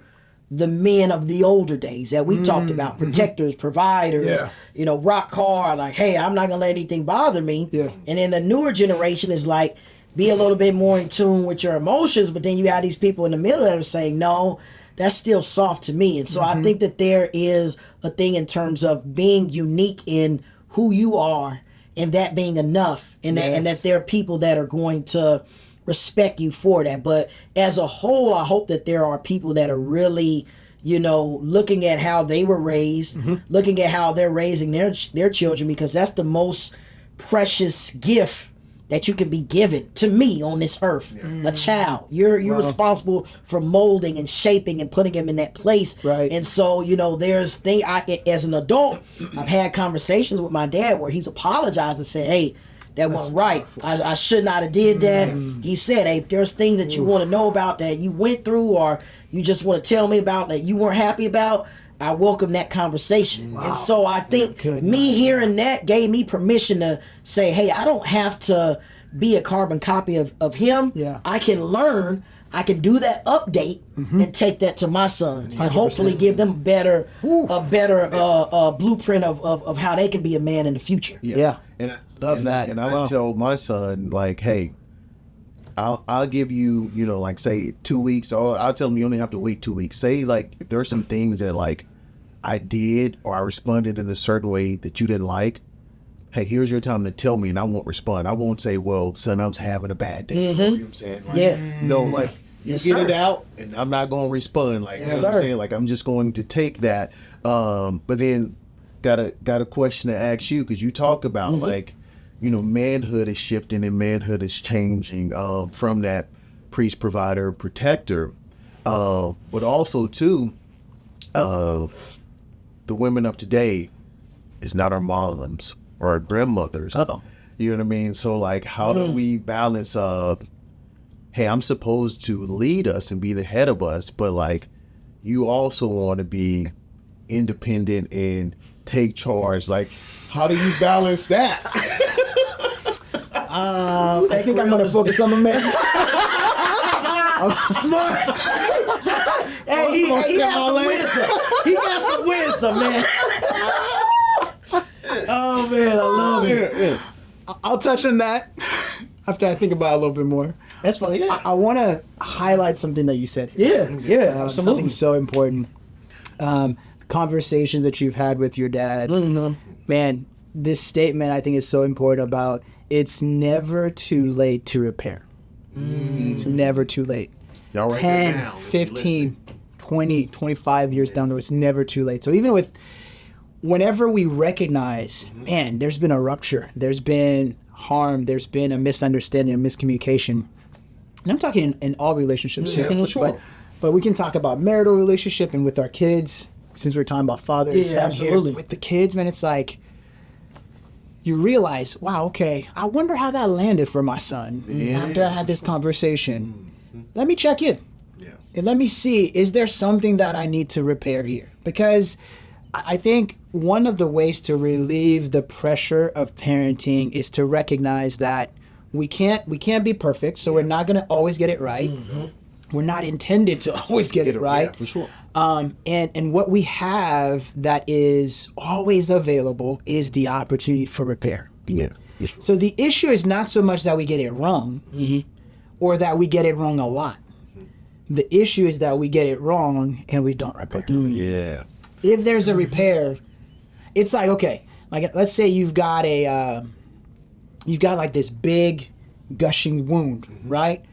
the men of the older days that we talked about, protectors, providers, rock hard, like, hey, I'm not gonna let anything bother me. And then the newer generation is like, be a little bit more in tune with your emotions, but then you have these people in the middle that are saying, no, that's still soft to me. And so I think that there is a thing in terms of being unique in who you are, and that being enough, and that there are people that are going to respect you for that. But as a whole, I hope that there are people that are really, looking at how they were raised, looking at how they're raising their children, because that's the most precious gift that you can be given to me on this earth. A child, you're responsible for molding and shaping and putting him in that place. And so there's as an adult, I've had conversations with my dad where he's apologized and said, hey, that wasn't right. I should not have did that. He said, hey, if there's things that you want to know about that you went through, or you just want to tell me about that you weren't happy about, I welcome that conversation. And so I think me hearing that gave me permission to say, hey, I don't have to be a carbon copy of him. Yeah. I can learn. I can do that update and take that to my sons and hopefully give them a better blueprint of how they can be a man in the future. Yeah. And Love that. And I tell my son, like, hey, I'll give you, you know, like, say 2 weeks, or I'll tell him you only have to wait 2 weeks. Say, like, if there are some things that, like, I did or I responded in a certain way that you didn't like, hey, here's your time to tell me, and I won't respond. I won't say, well, son, I was having a bad day. You know what I'm saying? Like, no, like, you get it out, and I'm not going to respond. Like, you know what I'm saying? Like, I'm just going to take that. But then got a question to ask you, because you talk about, like, you know, manhood is shifting and manhood is changing from that priest, provider, protector. But also, too, the women of today is not our moms or our grandmothers. You know what I mean? So, like, how do we balance, hey, I'm supposed to lead us and be the head of us, but, like, you also want to be independent and take charge. Like, how do you balance that? I think I'm gonna focus on the man. I'm smart. Hey, he got some wisdom. He got some wisdom, man. Oh man, I love it. I'll touch on that after I think about it a little bit more. That's funny. Yeah. I want to highlight something that you said. Yeah, absolutely. Something so important. Conversations that you've had with your dad. Man, this statement I think is so important about it's never too late to repair. It's never too late. Y'all write 10, that down. 15, 20, 25 years down the road, it's never too late. So even whenever we recognize, man, there's been a rupture, there's been harm, there's been a misunderstanding, a miscommunication. And I'm talking in all relationships here. For sure. But we can talk about marital relationship and with our kids, since we're talking about father and son absolutely. here. With the kids, man, it's like, you realize, wow, okay, I wonder how that landed for my son after I had this conversation. Let me check in. And let me see, is there something that I need to repair here? Because I think one of the ways to relieve the pressure of parenting is to recognize that we can't be perfect, so we're not going to always get it right. We're not intended to always get it right. Yeah, for sure. And what we have that is always available is the opportunity for repair. Yeah. So the issue is not so much that we get it wrong or that we get it wrong a lot. The issue is that we get it wrong and we don't repair. Yeah. If there's a repair, it's like, okay, like let's say you've got like this big gushing wound, right?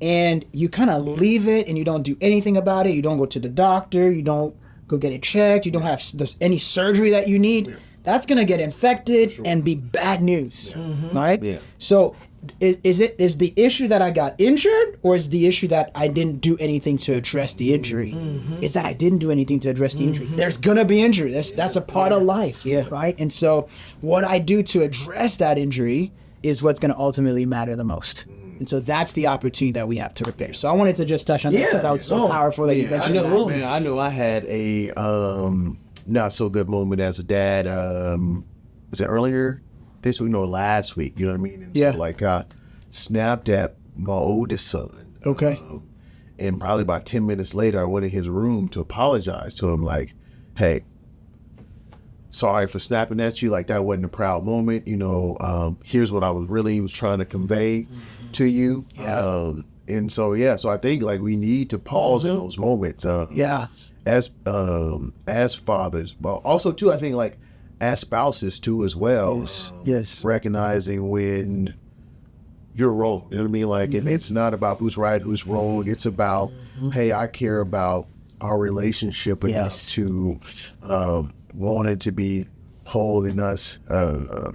And you kind of leave it and you don't do anything about it. You don't go to the doctor. You don't go get it checked. You don't have any surgery that you need. Yeah. That's going to get infected and be bad news, right? Yeah. So is the issue that I got injured, or is the issue that I didn't do anything to address the injury? Is that I didn't do anything to address the injury? There's going to be injury. That's a part of life, right? And so what I do to address that injury is what's going to ultimately matter the most. And so that's the opportunity that we have to repair. So I wanted to just touch on that because that was so powerful that you mentioned that. I know I had a not so good moment as a dad. Was it earlier this week? No, last week. You know what I mean? And so, like, I snapped at my oldest son. Okay. And probably about 10 minutes later, I went in his room to apologize to him. Like, hey, sorry for snapping at you. Like, that wasn't a proud moment. You know, here's what I was trying to convey to you. And so I think, like, we need to pause in those moments. As fathers, but also too, I think, like, as spouses too as well. Yes. Recognizing when you're wrong. You know what I mean? Like, and it's not about who's right, who's wrong. It's about, hey, I care about our relationship enough to want it to be whole in us to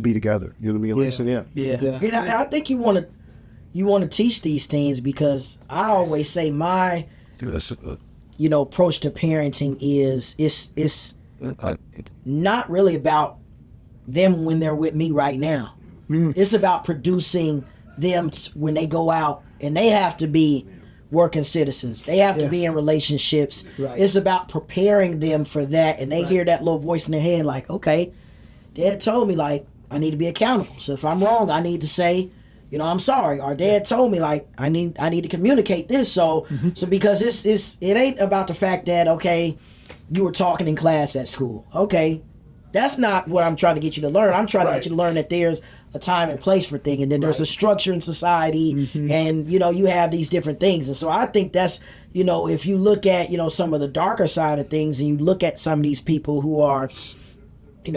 be together. You know what I mean? Like, so, And I think you want to teach these things, because I always say my approach to parenting is it's not really about them when they're with me right now. It's about producing them when they go out and they have to be working citizens. They have to be in relationships. Right. It's about preparing them for that. And they hear that little voice in their head like, okay, Dad told me like I need to be accountable. So if I'm wrong, I need to say, I'm sorry. Our dad told me like I need to communicate this. So because it ain't about the fact that, okay, you were talking in class at school. Okay. That's not what I'm trying to get you to learn. I'm trying to get you to learn that there's a time and place for things, and then there's a structure in society, and you have these different things. And so I think that's, if you look at some of the darker side of things, and you look at some of these people who are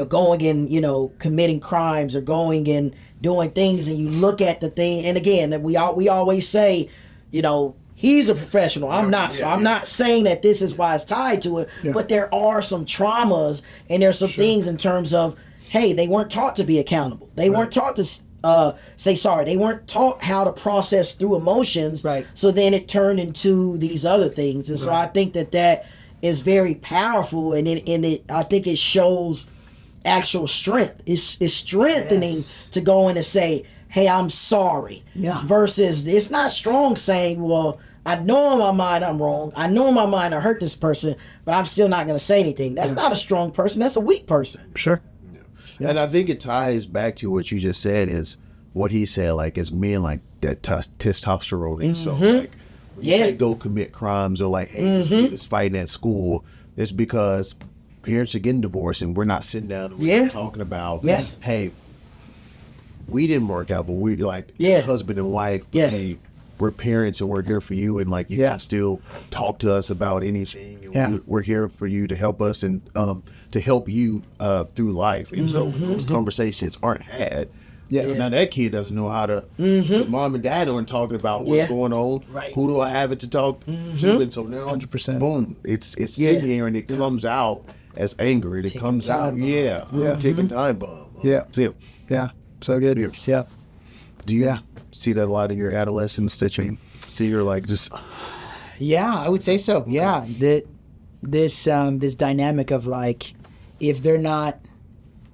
going and committing crimes or going and doing things, and you look at the thing, and again, that we always say, he's a professional. I'm not. So I'm not saying that this is why it's tied to it, but there are some traumas and there's some things in terms of, hey, they weren't taught to be accountable. They weren't taught to say sorry. They weren't taught how to process through emotions. Right. So then it turned into these other things. And so I think that is very powerful, and I think it shows actual strength. It's strengthening to go in and say, hey, I'm sorry. Yeah. Versus it's not strong saying, well, I know in my mind I'm wrong. I know in my mind I hurt this person, but I'm still not going to say anything. That's not a strong person. That's a weak person. Sure. Yeah. And I think it ties back to what you just said is what he said, like as men, like that testosterone. So like when you say go commit crimes or like, hey, this kid is fighting at school, it's because parents are getting divorced and we're not sitting down and we're talking about, hey, we didn't work out, but we like husband and wife. Hey, we're parents and we're here for you, and like you can still talk to us about anything. And we're here for you to help us and to help you through life. And so those conversations aren't had. Now that kid doesn't know how to. His mom and dad aren't talking about what's going on. Right. Who do I have it to talk to? And so now, 100%. Boom, it's sitting here and it comes out as anger. And it comes out, ticking time bomb. Yeah. So good. Yeah. Do you see that a lot in your adolescence that you see you're like just... Yeah, I would say so. Yeah. This dynamic of like, if they're not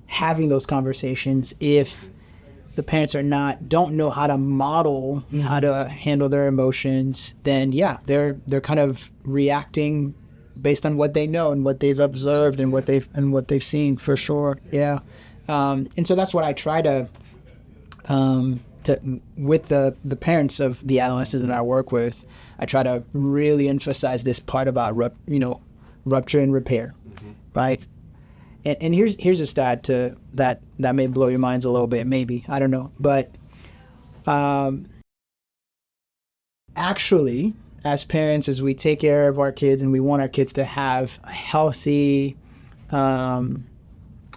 having those conversations, if the parents don't know how to model how to handle their emotions, then they're kind of reacting based on what they know and what they've observed and what they've seen for sure. Yeah. And so that's what I try to with the parents of the adolescents that I work with, I try to really emphasize this part about rupture and repair, right? And here's a stat that may blow your minds a little bit, maybe, I don't know, but actually, as parents, as we take care of our kids and we want our kids to have a healthy,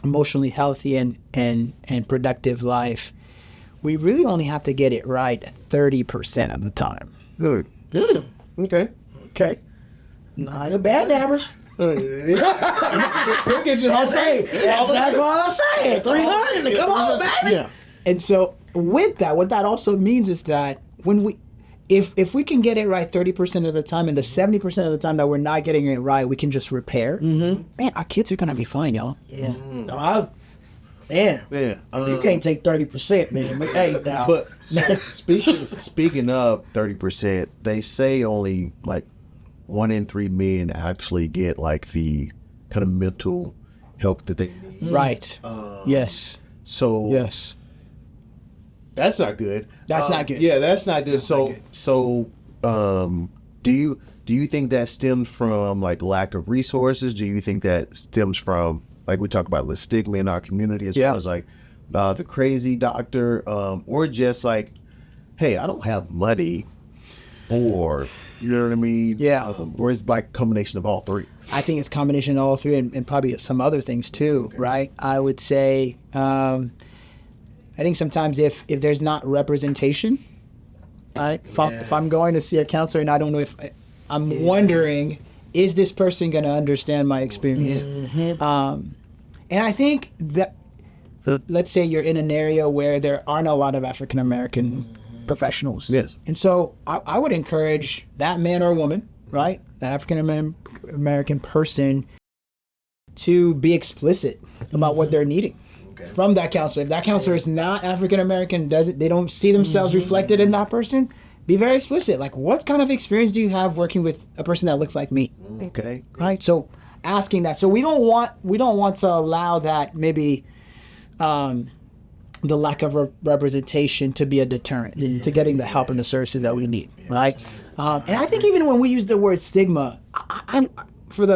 emotionally healthy and productive life, we really only have to get it right 30% of the time. Good. Okay. Not a bad average. That's what I'm saying. 300. Come on, baby. Yeah. And so with that, what that also means is that when if we can get it right 30% of the time, and the 70% of the time that we're not getting it right, we can just repair. Man, our kids are gonna be fine, y'all. Yeah. No, you can't take 30%, man. But, hey, now. But speaking of 30%, they say only like 1 in 3 men actually get like the kind of mental help that they need. Right. Yes. So yes. That's not good. That's not good. Yeah, that's not good. That's Do you think that stems from like lack of resources? Do you think that stems from, like we talk about, the stigma in our community as far as like the crazy doctor, or just like, hey, I don't have money, or you know what I mean? Yeah. Or it's like a combination of all three? I think it's a combination of all three, and probably some other things too, right? I would say, I think sometimes if there's not representation, right? If I'm going to see a counselor and I don't know if I'm wondering, is this person going to understand my experience? And I think that, let's say you're in an area where there aren't a lot of African American professionals. Yes. And so I would encourage that man or woman, right? That African American person to be explicit about what they're needing from that counselor. If that counselor is not African American, they don't see themselves reflected in that person, be very explicit. Like, what kind of experience do you have working with a person that looks like me? Okay. Right. So asking that. So we don't want to allow that maybe the lack of representation to be a deterrent to getting the help and the services that we need. Right. And I think even when we use the word stigma, I'm for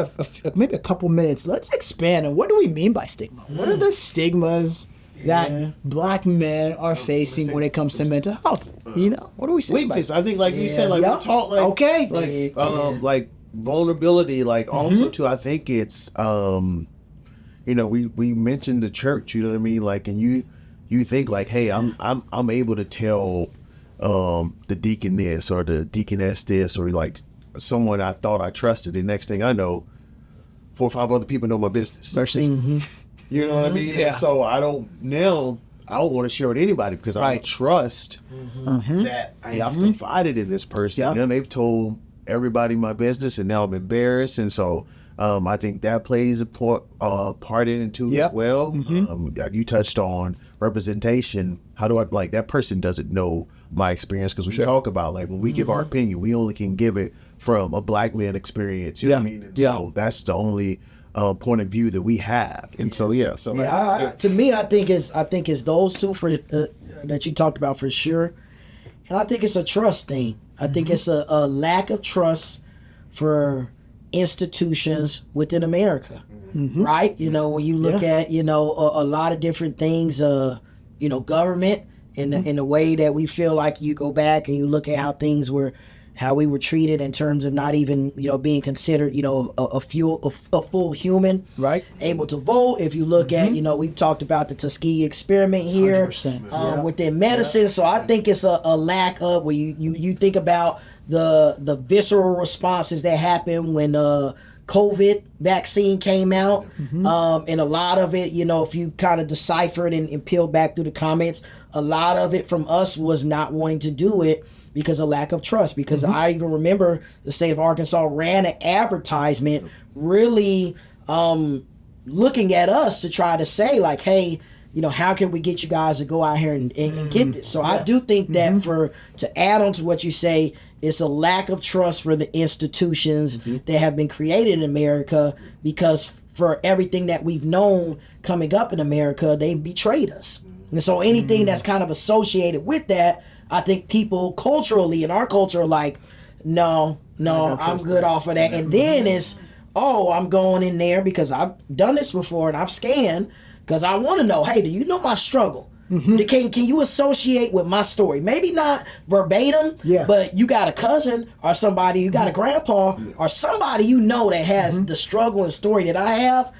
maybe a couple minutes, let's expand on what do we mean by stigma? What are the stigmas that Black men are facing when it comes to mental health? You know, what do we say? Weakness. I think, like you said, like we talk, like like vulnerability, like also too. I think it's you know, we mentioned the church. You know what I mean? Like, and you think like, hey, I'm able to tell the deacon this or the deaconess this, or like someone I thought I trusted. The next thing I know, 4 or 5 other people know my business. Mm-hmm. You know what I mean? Yeah. So I don't want to share with anybody because I don't trust that hey, I've confided in this person. And they've told everybody my business, and now I'm embarrassed. And so I think that plays a part in it too as well. You touched on representation. How do I, like, that person doesn't know my experience, because we talk about, like, when we give our opinion, we only can give it from a Black man experience. You know what I mean? And so that's the only point of view that we have. And so to me, I think it's those two for that you talked about for sure. And I think it's a trust thing. I think it's a lack of trust for institutions within America, right? You know, when you look at, you know, a lot of different things, you know, government in the way that we feel like you go back and you look at how we were treated in terms of not even, you know, being considered, you know, a full human, right? Able to vote. If you look at, you know, we've talked about the Tuskegee experiment here within medicine. So I think it's a lack of, where you think about the visceral responses that happened when COVID vaccine came out, and a lot of it, you know, if you kind of decipher it and peel back through the comments, a lot of it from us was not wanting to do it because of lack of trust. Because I even remember the state of Arkansas ran an advertisement really looking at us to try to say, like, hey, you know, how can we get you guys to go out here and get this? So I do think that to add on to what you say, it's a lack of trust for the institutions that have been created in America, because for everything that we've known coming up in America, they've betrayed us. And so anything that's kind of associated with that, I think people culturally, in our culture, are like, no, I'm good off of that. And then it's, I'm going in there because I've done this before and I've scanned, because I want to know, hey, do you know my struggle? Can you associate with my story? Maybe not verbatim, but you got a cousin or somebody, you got a grandpa or somebody you know that has the struggle and story that I have.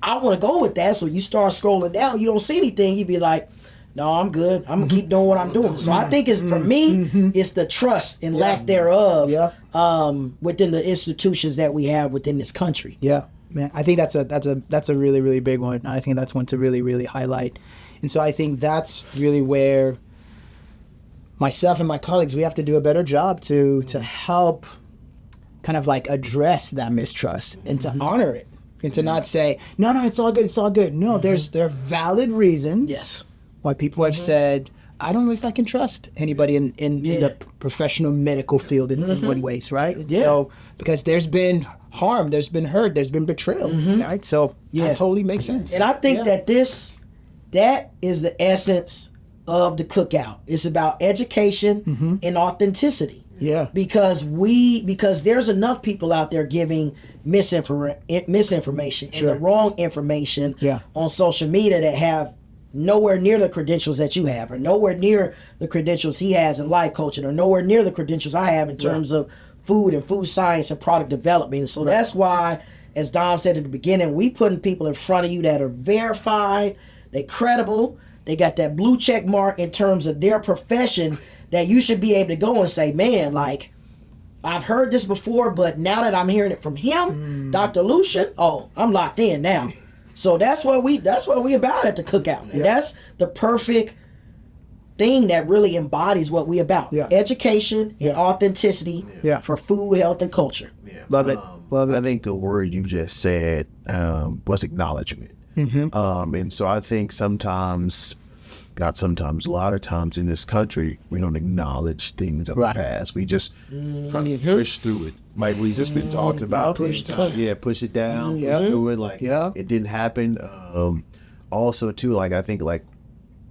I want to go with that. So you start scrolling down, you don't see anything, you be like, no, I'm good. I'm going to keep doing what I'm doing. So I think it's, for me, it's the trust and lack thereof within the institutions that we have within this country. Yeah. Man, I think that's a really, really big one. I think that's one to really, really highlight. And so I think that's really where myself and my colleagues, we have to do a better job to help kind of like address that mistrust and to honor it, and to not say, no, it's all good. No, there are valid reasons why people have said, I don't know if I can trust anybody in the professional medical field in ways, right? So, because there's been harm, there's been hurt, there's been betrayal, right? So that totally makes sense. And I think that is the essence of the cookout. It's about education and authenticity. Because there's enough people out there giving misinformation and the wrong information on social media that have nowhere near the credentials that you have, or nowhere near the credentials he has in life coaching, or nowhere near the credentials I have in terms of food and food science and product development. So that's why, as Dom said at the beginning, we putting people in front of you that are verified, they credible, they got that blue check mark in terms of their profession, that you should be able to go and say, man, like, I've heard this before, but now that I'm hearing it from him, Dr. Lucian, I'm locked in now. So that's what we about at the cookout. And that's the perfect thing that really embodies what we about. Education and authenticity for food, health, and culture. Love it. I think the word you just said was acknowledgement. And so I think sometimes not sometimes, a lot of times in this country, we don't acknowledge things of the past. We just try to push through it. Like we just been talking about. Push it down, push through it. Like it didn't happen. Also too, like I think like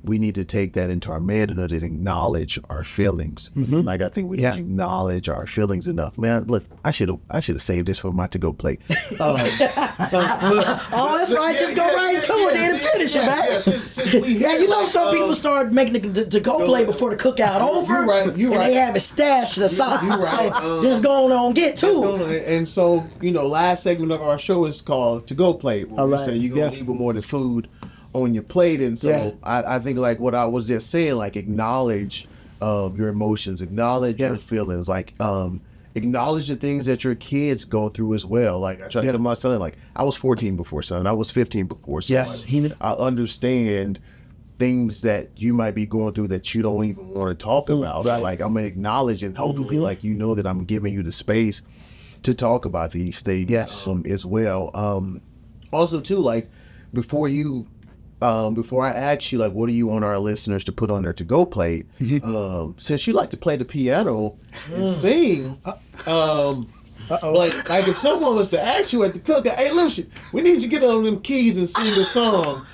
we need to take that into our manhood and acknowledge our feelings. Like I think we don't acknowledge our feelings enough. Man, look, I should have saved this for my to-go plate. Oh, that's right. Just go right into it and finish it, man. Yeah, you know, some people start making the to-go plate before the cookout over. You're right. And they have it stashed aside. You're right. So just go on, get to it. And so, you know, last segment of our show is called To-Go Plate. Where we say you're going to leave with more than food on your plate. And so I think like what I was just saying, like acknowledge your emotions, acknowledge your feelings, like acknowledge the things that your kids go through as well. Like I try to tell my son, like I was 14 before, son. I was 15 before. So like, I understand things that you might be going through that you don't even want to talk about. Like I'm gonna acknowledge and hopefully like you know that I'm giving you the space to talk about these things as well. Also too, like before I ask you, like, what do you want our listeners to put on their to-go plate? Since you like to play the piano and sing, like if someone was to ask you at the cookout, hey, listen, we need you to get on them keys and sing the song.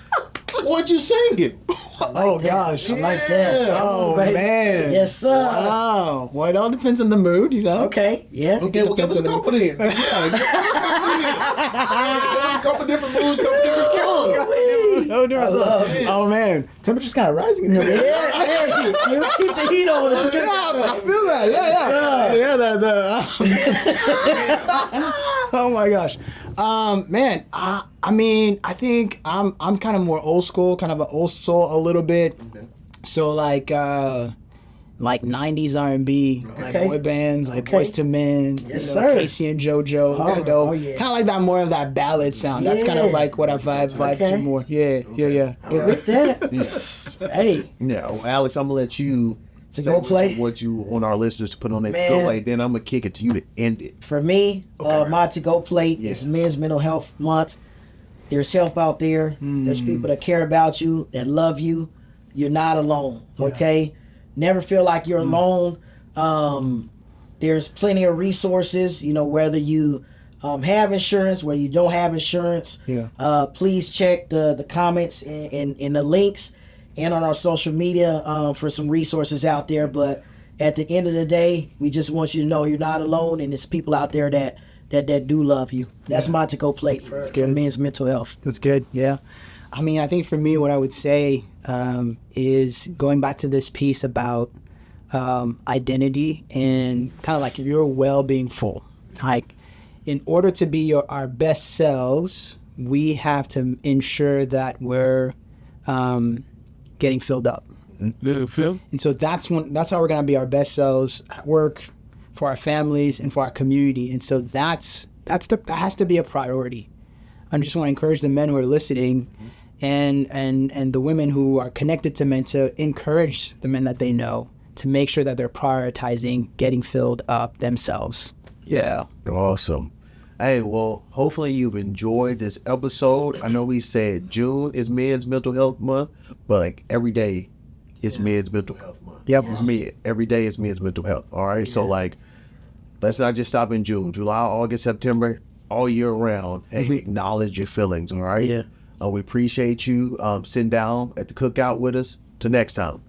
What you singing? Gosh, I like that. Oh man, yes sir. Wow. Well, it all depends on the mood, you know. Okay, Okay, well, give us a couple then. A couple different moods, couple different songs. Oh man, temperature's kind of rising in here. You keep the heat on. I feel that. Oh my gosh, man. I mean, I think I'm kind of more old school, kind of an old soul a little bit. So like 90s R&B, like boy bands, like Boyz II Men, Casey and JoJo, kind of like that, more of that ballad sound. That's kind of like what I vibe to more. With that, hey. Yeah, well, Alex, I'm gonna let you go play what you want our listeners to put on their go plate. Then I'm gonna kick it to you to end it. For me, my to-go plate is Men's Mental Health Month. There's help out there. There's people that care about you, that love you. You're not alone, okay? Never feel like you're alone. There's plenty of resources, you know, whether you have insurance, whether you don't have insurance. Please check the comments and the links and on our social media for some resources out there. But at the end of the day, we just want you to know you're not alone, and there's people out there that do love you. That's my to-go plate for men's mental health. That's good. Yeah. I mean, I think for me, what I would say is going back to this piece about identity and kind of like your well-being full. Like, in order to be our best selves, we have to ensure that we're getting filled up. And so that's how we're going to be our best selves at work, for our families, and for our community. And so that has to be a priority. I just want to encourage the men who are listening and the women who are connected to men to encourage the men that they know to make sure that they're prioritizing getting filled up themselves. Yeah. Awesome. Hey, well, hopefully you've enjoyed this episode. I know we said June is Men's Mental Health Month, but like every day is Men's Mental Health Month. Yep. Every day is Men's Mental Health. All right. So like, let's not just stop in June. July, August, September, all year round. Hey, acknowledge your feelings. All right. Yeah. We appreciate you sitting down at the cookout with us. Till next time.